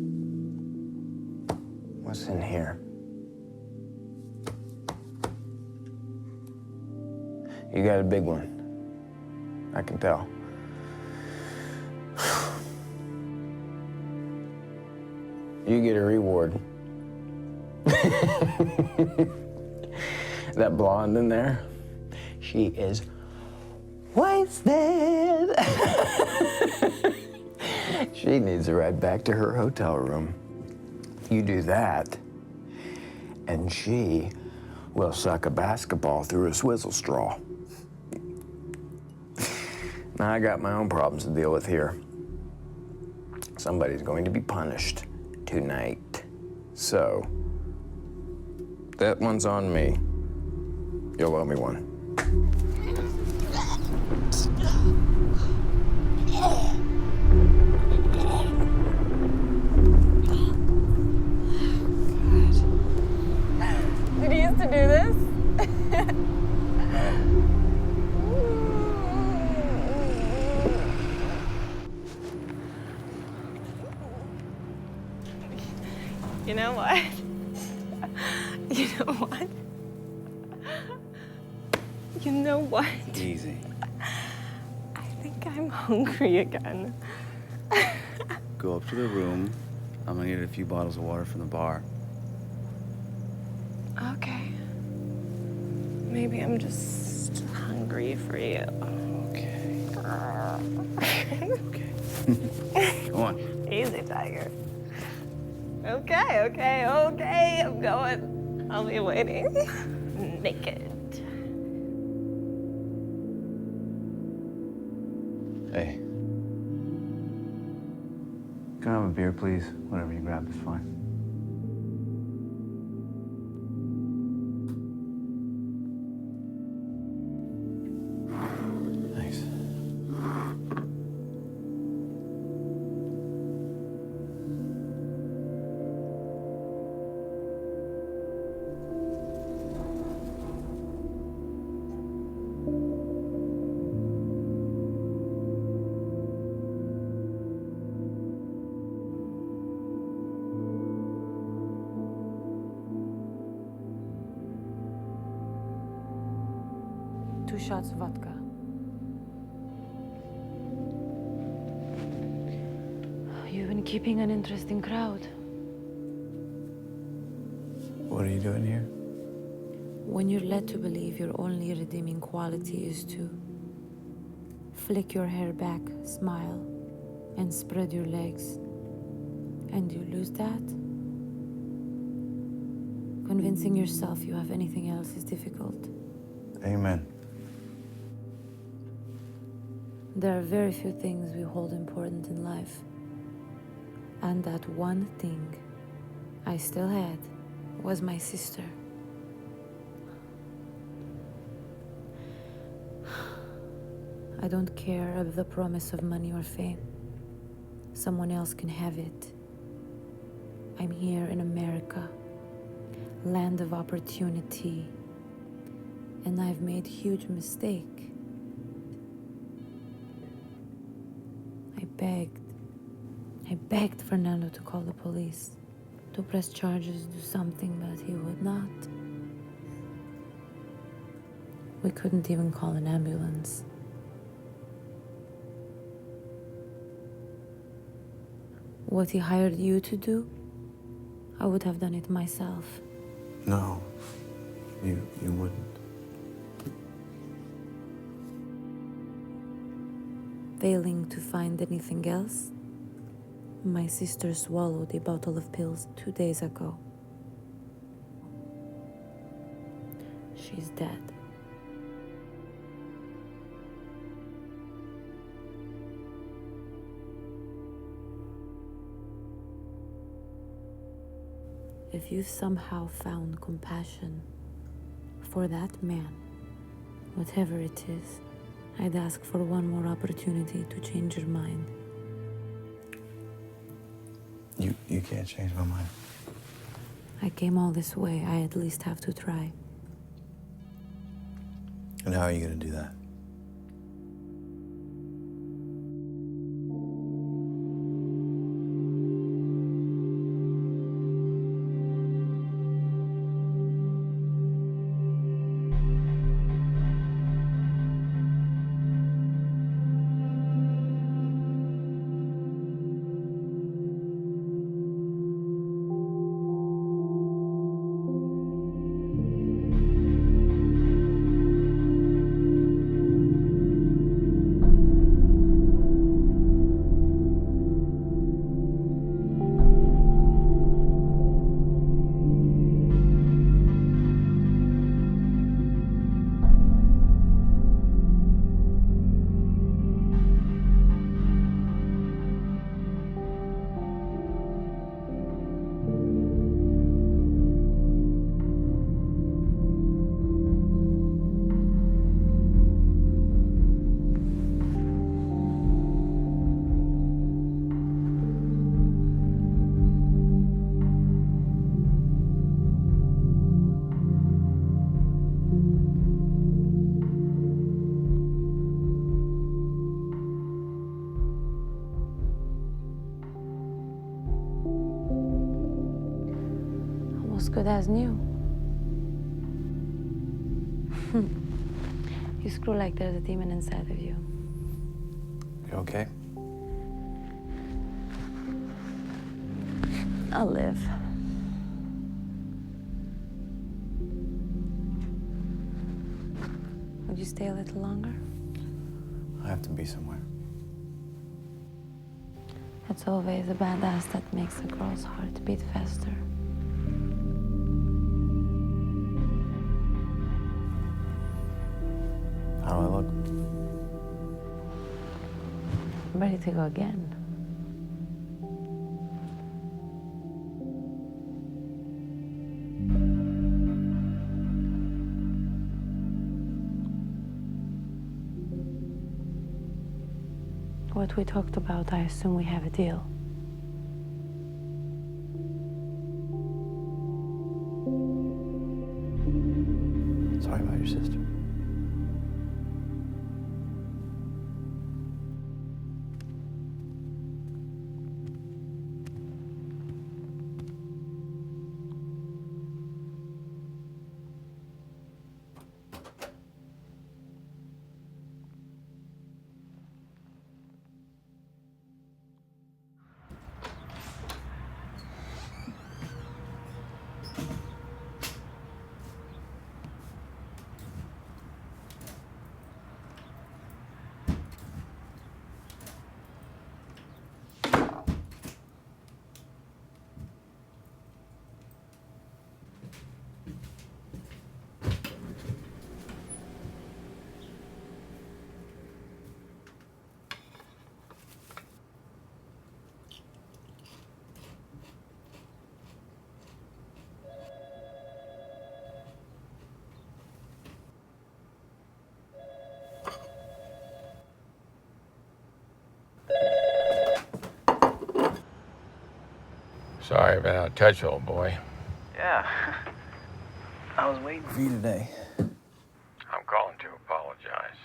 what's in here. You got a big one. I can tell. You get a reward. That blonde in there, she is wasted. She needs a ride back to her hotel room. You do that, and she will suck a basketball through a swizzle straw. Now, I got my own problems to deal with here. Somebody's going to be punished tonight. So, that one's on me. You'll owe me one. Did he used to do this? You know what? You know what? You know what? Easy. I think I'm hungry again. Go up to the room. I'm gonna get a few bottles of water from the bar. Okay. Maybe I'm just hungry for you. Okay. Okay. Come on. Easy, tiger. Okay, I'm going. I'll be waiting. Naked. Hey. Can I have a beer, please? Whatever you grab is fine. Thanks. Two shots vodka. You've been keeping an interesting crowd. What are you doing here? When you're led to believe your only redeeming quality is to flick your hair back, smile, and spread your legs, and you lose that, convincing yourself you have anything else is difficult. Amen. There are very few things we hold important in life. And that one thing I still had was my sister. I don't care of the promise of money or fame. Someone else can have it. I'm here in America, land of opportunity, and I've made huge mistake. I begged Fernando to call the police, to press charges, do something, but he would not. We couldn't even call an ambulance. What he hired you to do, I would have done it myself. No, you wouldn't. Failing to find anything else, my sister swallowed a bottle of pills 2 days ago. She's dead. If you somehow found compassion for that man, whatever it is, I'd ask for one more opportunity to change your mind. You can't change my mind. I came all this way. I at least have to try. And how are you going to do that? Good as new. You screw like there's a demon inside of you. You okay? I'll live. Would you stay a little longer? I have to be somewhere. It's always a badass that makes a girl's heart beat faster. How do I look? I'm ready to go again. What we talked about, I assume we have a deal. Sorry about your sister. Sorry, I've been out of touch, old boy. Yeah. I was waiting for you today. I'm calling to apologize.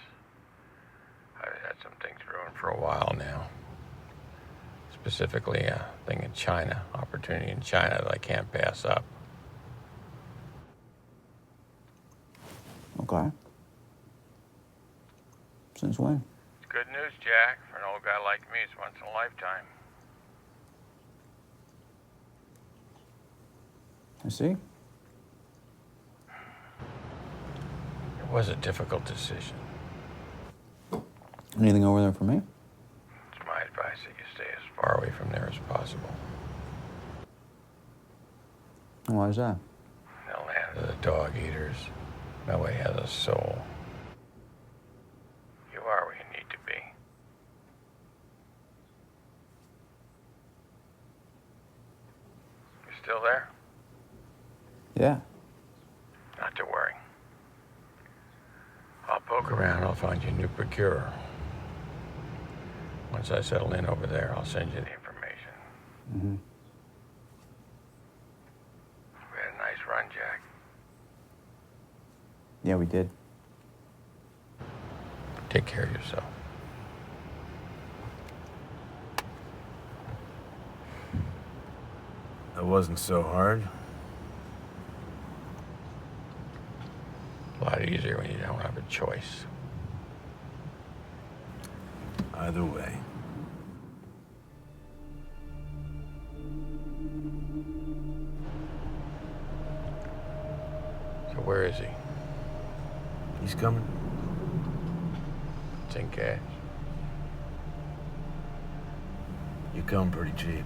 I've had some things brewing for a while now. Specifically, a thing in China, opportunity in China that I can't pass up. Okay. Since when? Good news, Jack. For an old guy like me, it's once in a lifetime. I see. It was a difficult decision. Anything over there for me? It's my advice that you stay as far away from there as possible. Why is that? The land of the dog eaters. Nobody has a soul. You are where you need to be. You still there? Yeah. Not to worry. I'll poke around, I'll find you a new procurer. Once I settle in over there, I'll send you the information. Mm-hmm. We had a nice run, Jack. Yeah, we did. Take care of yourself. That wasn't so hard. A lot easier when you don't have a choice. Either way. So where is he? He's coming. It's in cash. You come pretty cheap.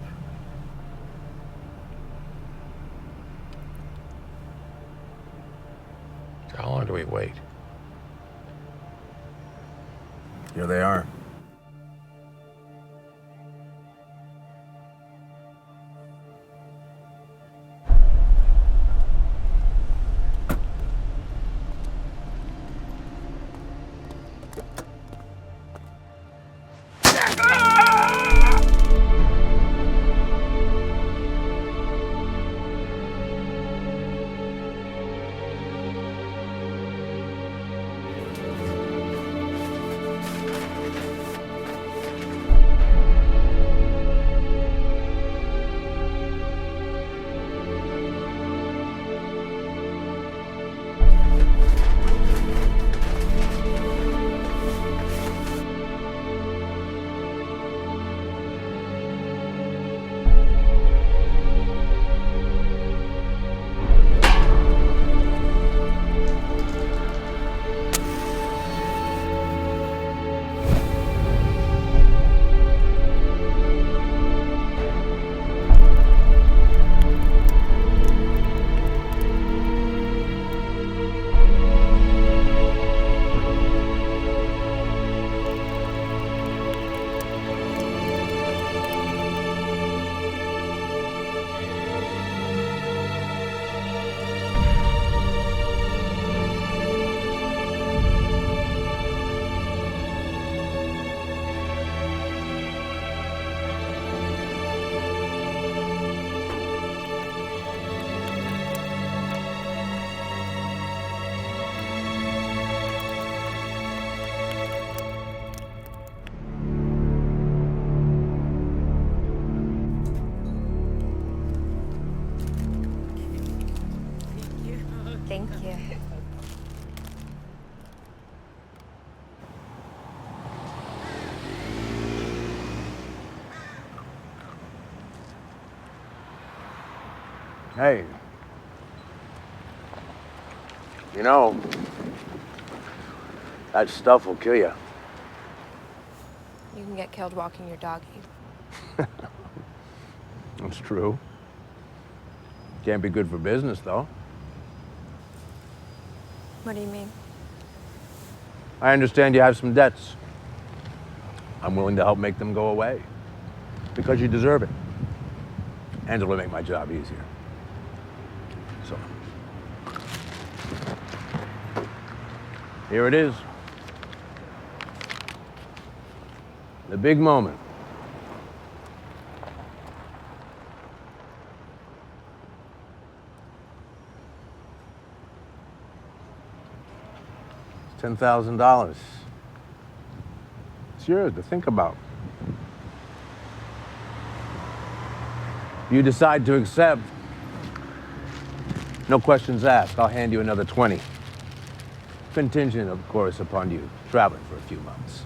So how long do we wait? Here they are. Thank you. Hey. You know, that stuff will kill you. You can get killed walking your doggy. That's true. Can't be good for business, though. What do you mean? I understand you have some debts. I'm willing to help make them go away. Because you deserve it. And it'll make my job easier. So, here it is. The big moment. $10,000. It's yours to think about. If you decide to accept, no questions asked, I'll hand you another 20. Contingent, of course, upon you traveling for a few months.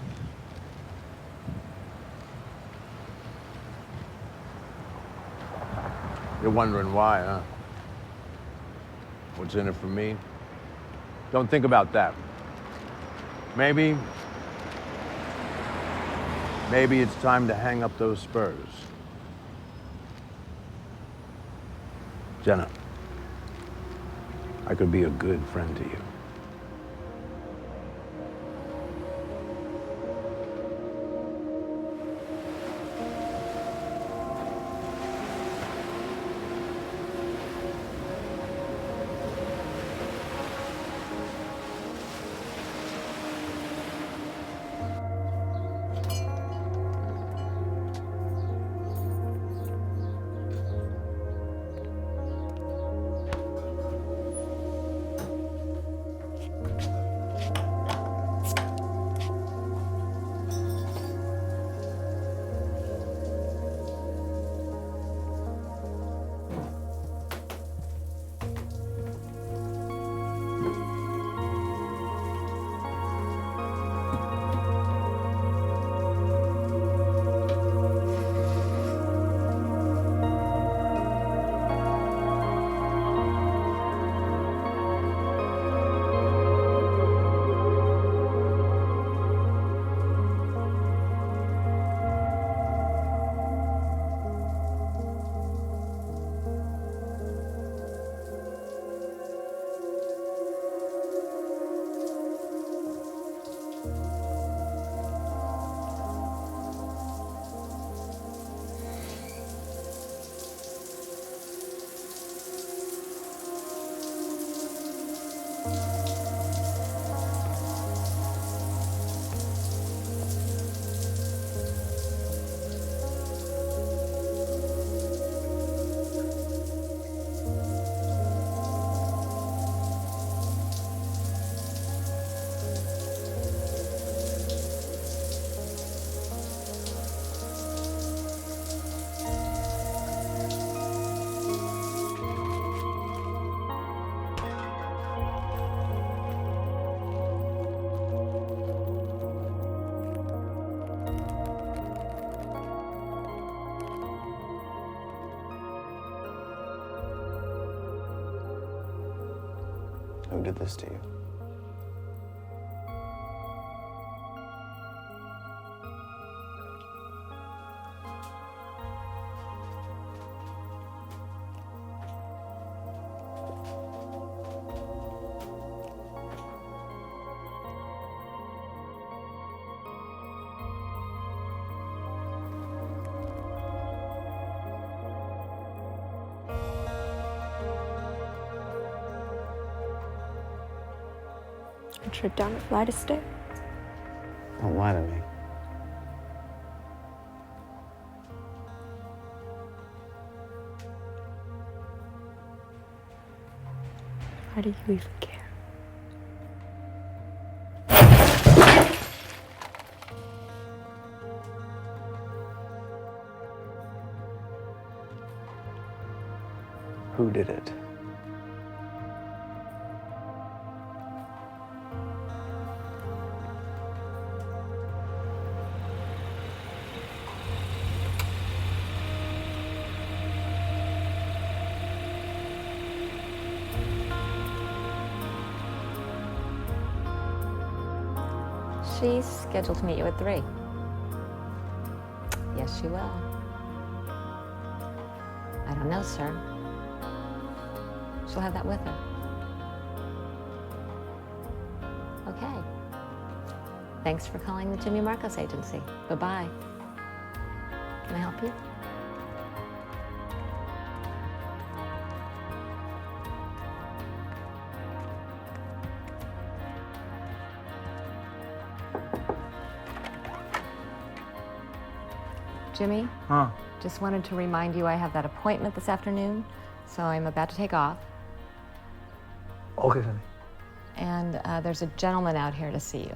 You're wondering why, huh? What's in it for me? Don't think about that. Maybe it's time to hang up those spurs. Jenna, I could be a good friend to you. Who did this to you? A trip down a flight of stairs. Don't lie to me. Why do you even care? Who did it? She's scheduled to meet you at 3. Yes, she will. I don't know, sir. She'll have that with her. Okay. Thanks for calling the Jimmy Marcos Agency. Bye-bye. Can I help you? Jimmy? Huh? Just wanted to remind you I have that appointment this afternoon, so I'm about to take off. Okay, honey. and there's a gentleman out here to see you.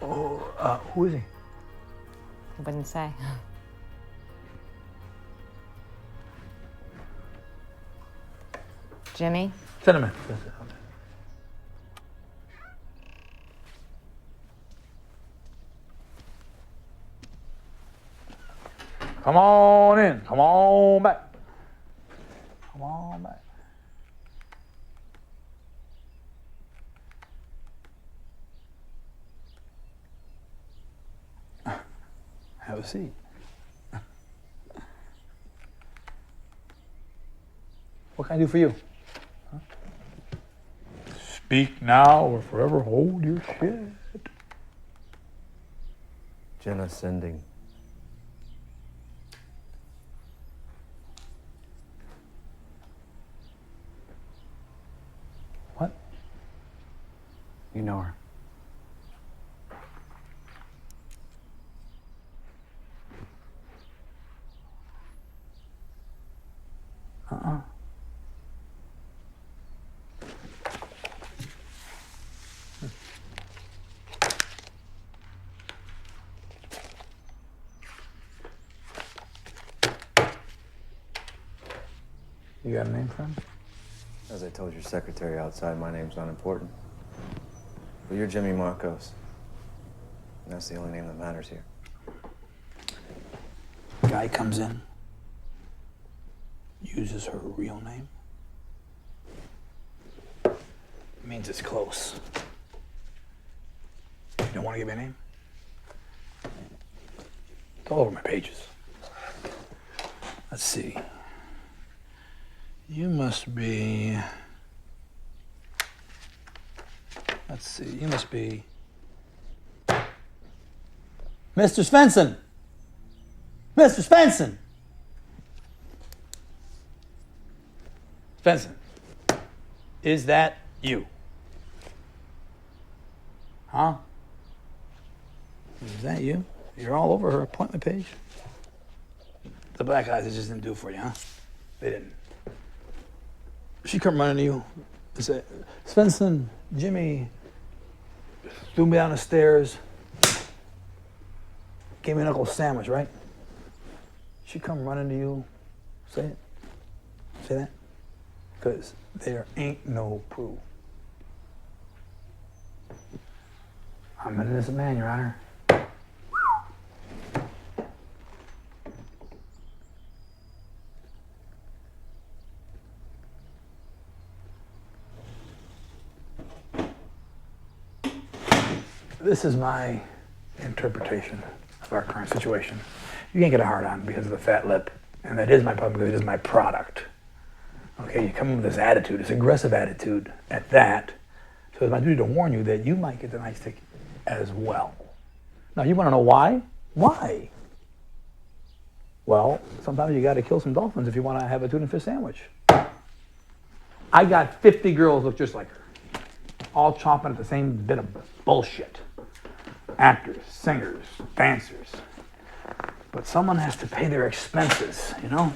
Oh, who is he? I wouldn't say. Jimmy? Send him in. Come on in. Come on back. Come on back. Have a seat. What can I do for you? Huh? Speak now or forever hold your shit. Jenna sending. What? You know her. Uh-uh. You got a name for him? As I told your secretary outside, my name's not important. But you're Jimmy Marcos. And that's the only name that matters here. Guy comes in, uses her real name. Means it's close. You don't want to give me a name? It's all over my pages. Let's see. You must be... Let's see, you must be... Mr. Svensson! Mr. Svensson! Svensson, is that you? Huh? Is that you? You're all over her appointment page. The black eyes just didn't do it for you, huh? They didn't. She come running to you and say, Svensson, Jimmy, threw me down the stairs, gave me an Uncle Sandwich, right? She come running to you, say it, say that, because there ain't no proof. I'm an innocent man, Your Honor. This is my interpretation of our current situation. You can't get a hard on because of the fat lip, and that is my problem because it is my product. Okay, you come in with this attitude, this aggressive attitude at that, so it's my duty to warn you that you might get the nice stick as well. Now, you want to know why? Why? Well, sometimes you got to kill some dolphins if you want to have a tuna fish sandwich. I got 50 girls look just like her, all chomping at the same bit of bullshit. Actors, singers, dancers. But someone has to pay their expenses, you know?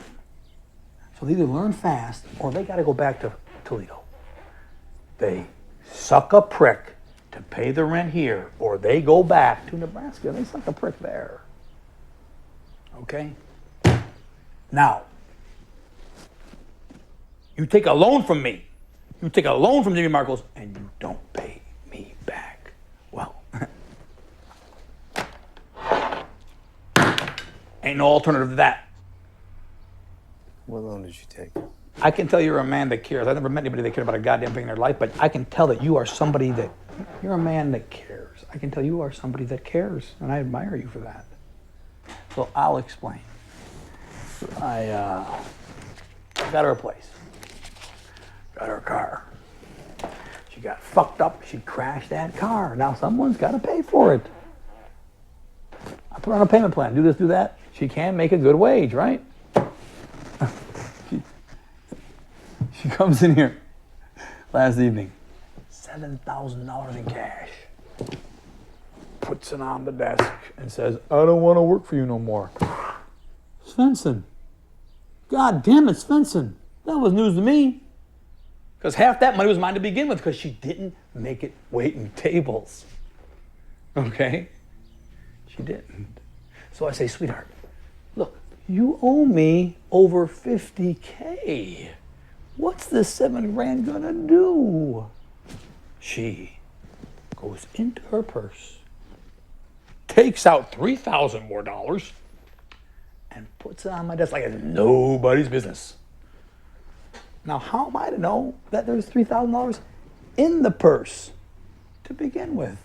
So they either learn fast or they got to go back to Toledo. They suck a prick to pay the rent here, or they go back to Nebraska and they suck a prick there. Okay? Now, you take a loan from me. You take a loan from Jimmy Marcos and you don't pay me back. Well, ain't no alternative to that. What loan did you take? I can tell you're a man that cares. I've never met anybody that cared about a goddamn thing in their life, but I can tell that you are somebody that, you're a man that cares. I can tell you are somebody that cares, and I admire you for that. So I'll explain. I got her a place. Got her a car. She got fucked up. She crashed that car. Now someone's got to pay for it. I put her on a payment plan. Do this, do that. She can make a good wage, right? She comes in here last evening. $7,000 in cash. Puts it on the desk and says, I don't want to work for you no more. Svensson. God damn it, Svensson. That was news to me. Because half that money was mine to begin with because she didn't make it waiting tables. Okay? She didn't. So I say, sweetheart, look, you owe me over $50K. What's this $7,000 gonna do? She goes into her purse, takes out $3,000 more, and puts it on my desk like it's nobody's business. Now, how am I to know that there's $3,000 in the purse to begin with?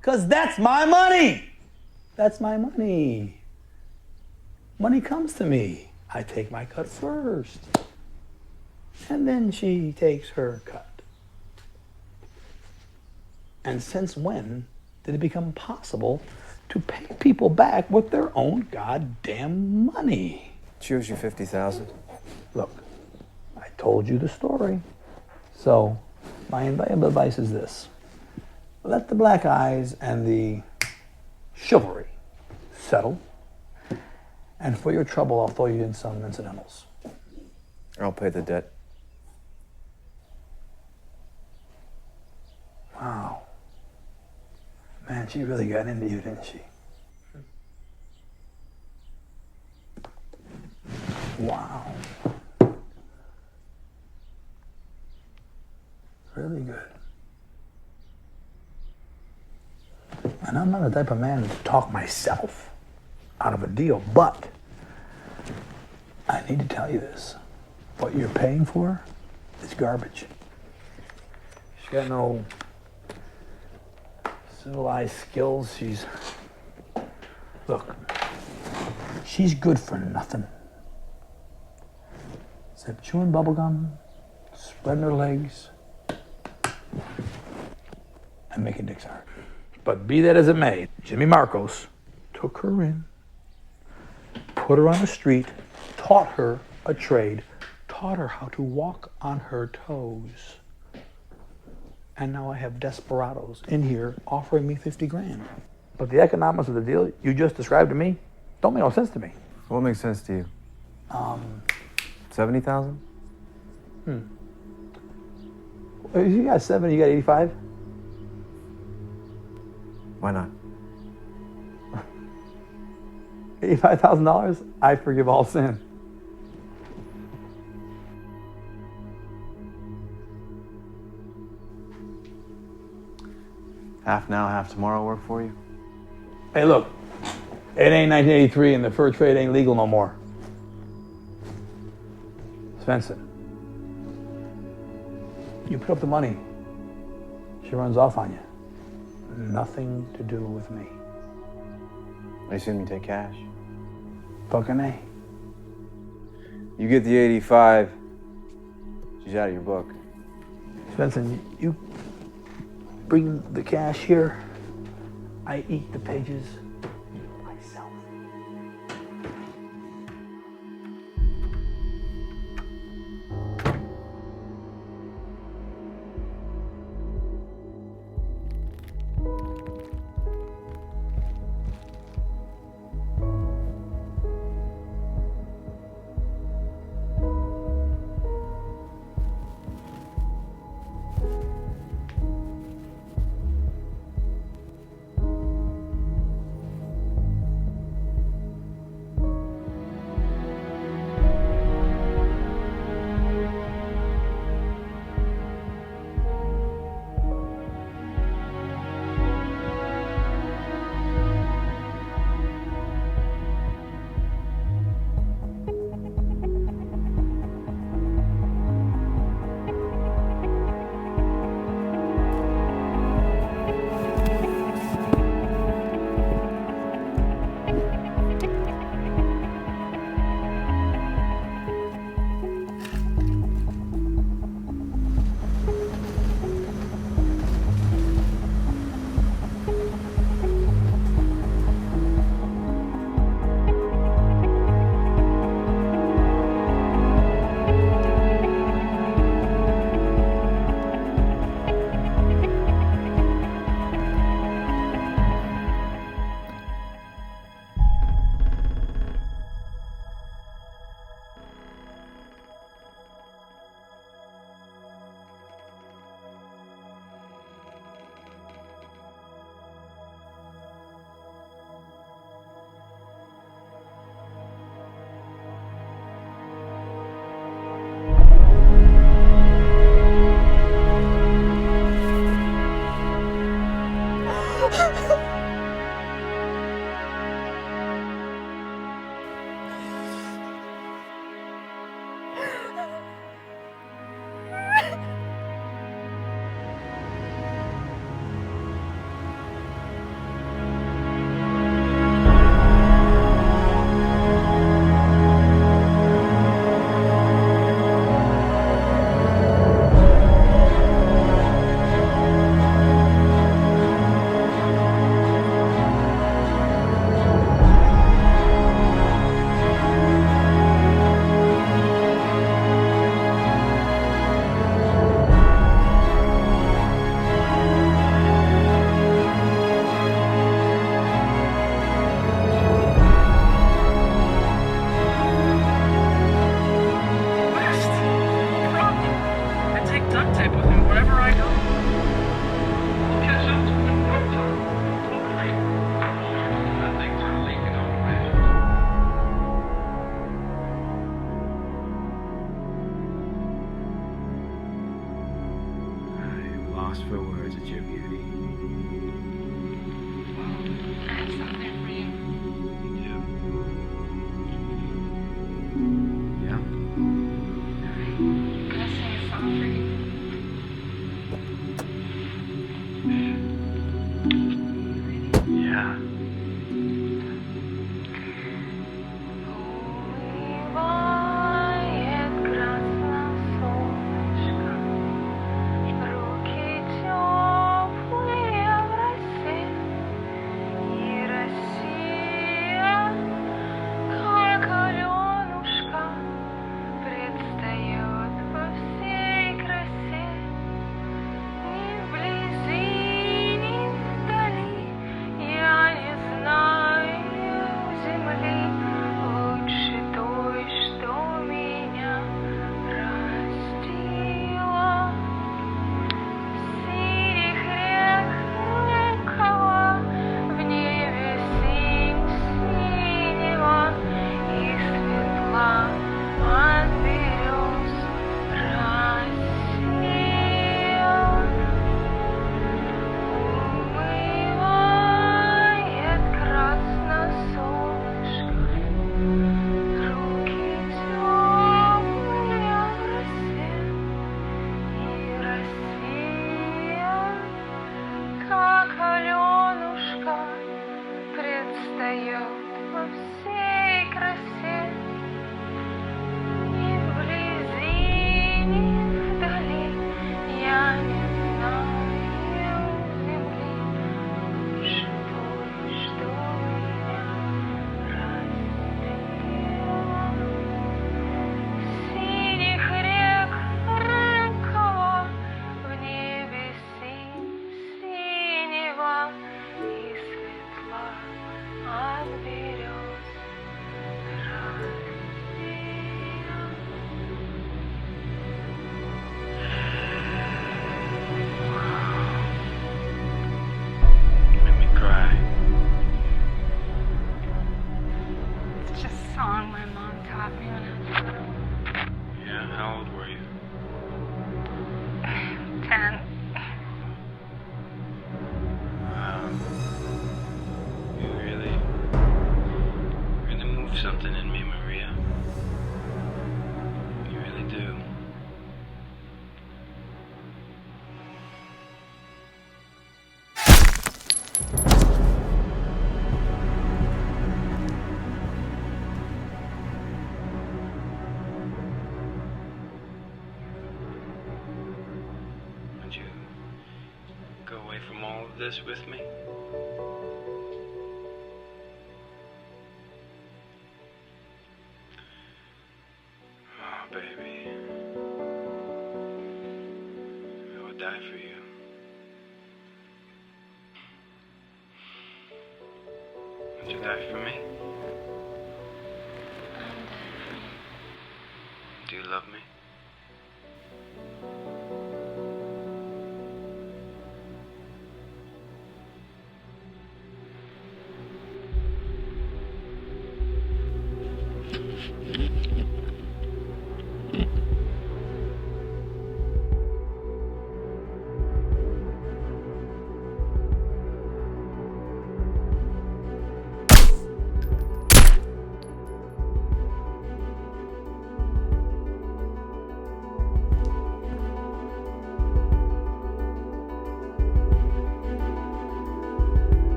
Because that's my money. That's my money. Money comes to me. I take my cut first. And then she takes her cut. And since when did it become possible to pay people back with their own goddamn money? She owes you $50,000. Look, I told you the story. So, my invaluable advice is this. Let the black eyes and the chivalry settle. And for your trouble, I'll throw you in some incidentals. I'll pay the debt. Wow. Man, she really got into you, didn't she? Wow. Really good. And I'm not the type of man to talk myself out of a deal, but I need to tell you this. What you're paying for is garbage. She's got no civilized skills. Look, she's good for nothing. Except chewing bubblegum, spreading her legs, and making dicks hard. But be that as it may, Jimmy Marcos took her in, put her on the street, taught her a trade, taught her how to walk on her toes. And now I have desperados in here offering me $50,000. But the economics of the deal you just described to me don't make no sense to me. What makes sense to you? 70,000? You got 70, you got 85? Why not? $85,000? I forgive all sin. Half now, half tomorrow work for you? Hey, look, it ain't 1983 and the fur trade ain't legal no more. Svensson, you put up the money, she runs off on you. Nothing to do with me. I assume you take cash. Fucking A. You get the 85, she's out of your book. Svensson, you bring the cash here, I eat the pages myself. song my mom taught me when I was little. Yeah, how old were you? 10. Wow. You really moved something in me, Maria. You really do. Would you go away from all of this with me? Oh, baby. I would die for you. Would you die for me? Do you love me?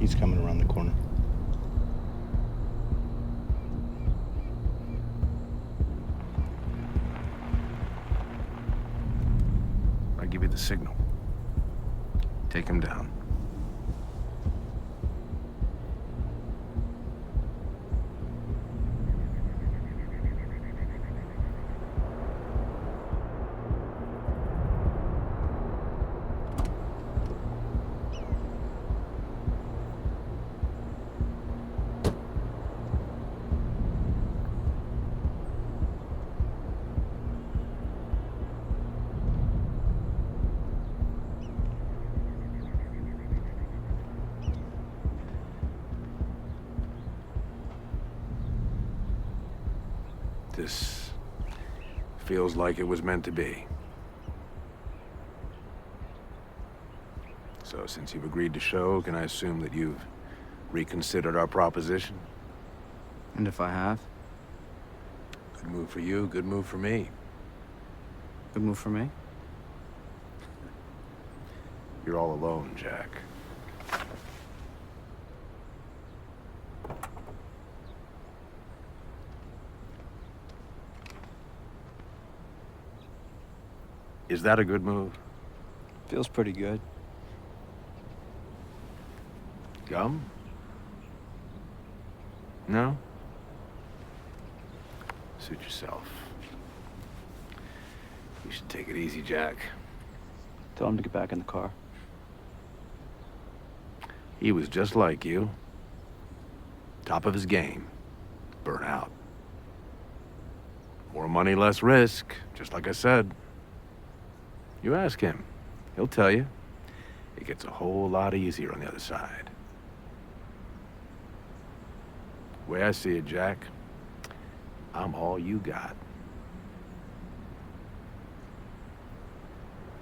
He's coming around the corner. I give you the signal. Take him down. This feels like it was meant to be. So, since you've agreed to show, can I assume that you've reconsidered our proposition? And if I have? Good move for you, good move for me. Good move for me? You're all alone, Jack. Is that a good move? Feels pretty good. Gum? No? Suit yourself. You should take it easy, Jack. Tell him to get back in the car. He was just like you. Top of his game. Burn out. More money, less risk, just like I said. You ask him. He'll tell you. It gets a whole lot easier on the other side. The way I see it, Jack, I'm all you got.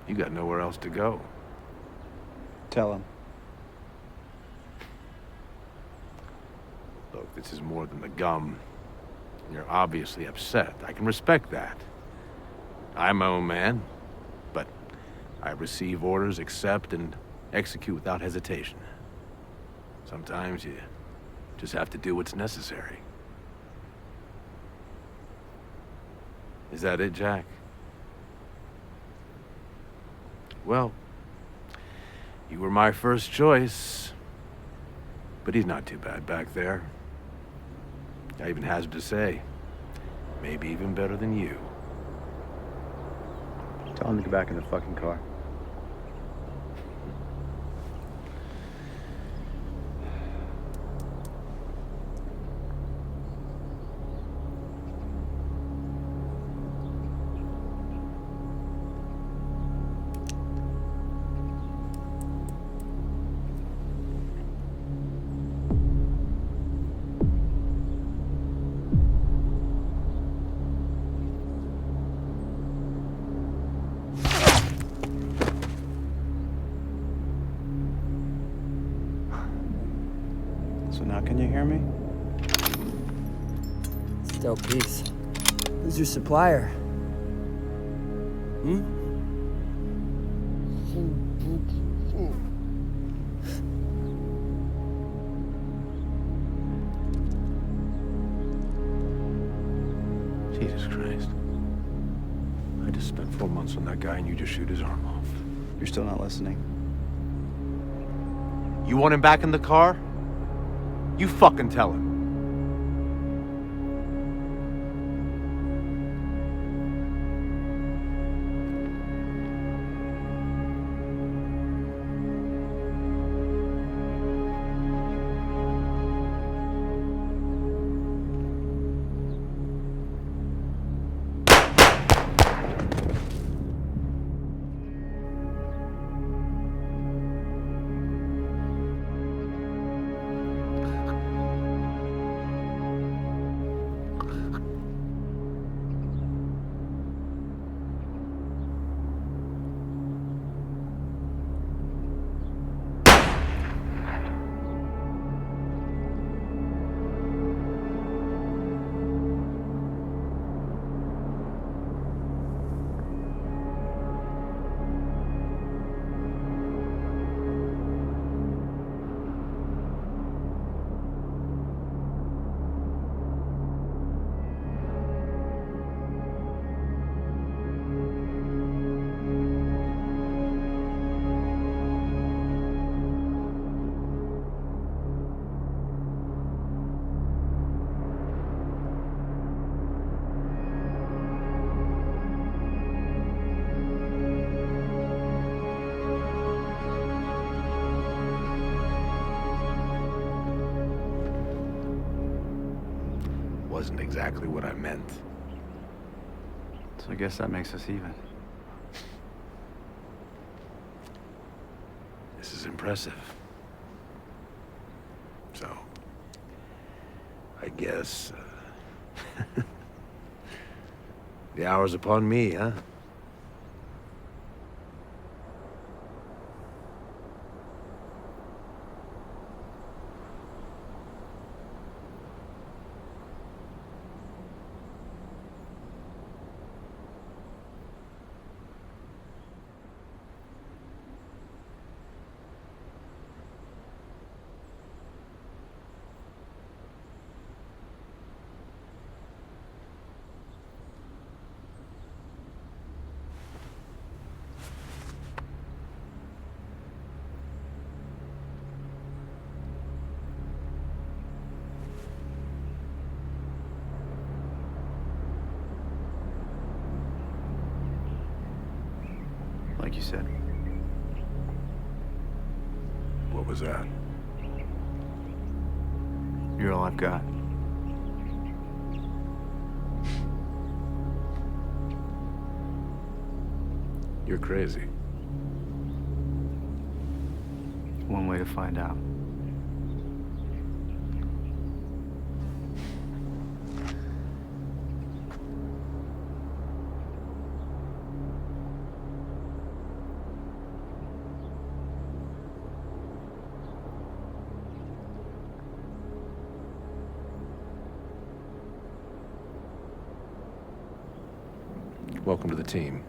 You got nowhere else to go. Tell him. Look, this is more than the gum. You're obviously upset. I can respect that. I'm my own man, but I receive orders, accept, and execute without hesitation. Sometimes you just have to do what's necessary. Is that it, Jack? Well, you were my first choice, but he's not too bad back there. I even hazard to say, maybe even better than you. Tell him to get back in the fucking car. So now can you hear me? Still peace. Who's your supplier? Jesus Christ. I just spent 4 months on that guy and you just shoot his arm off. You're still not listening. You want him back in the car? You fucking tell him. wasn't exactly what I meant. So I guess that makes us even. This is impressive. So, I guess, the hour's upon me, huh? Like you said. What was that? You're all I've got. You're crazy. One way to find out. Welcome to the team.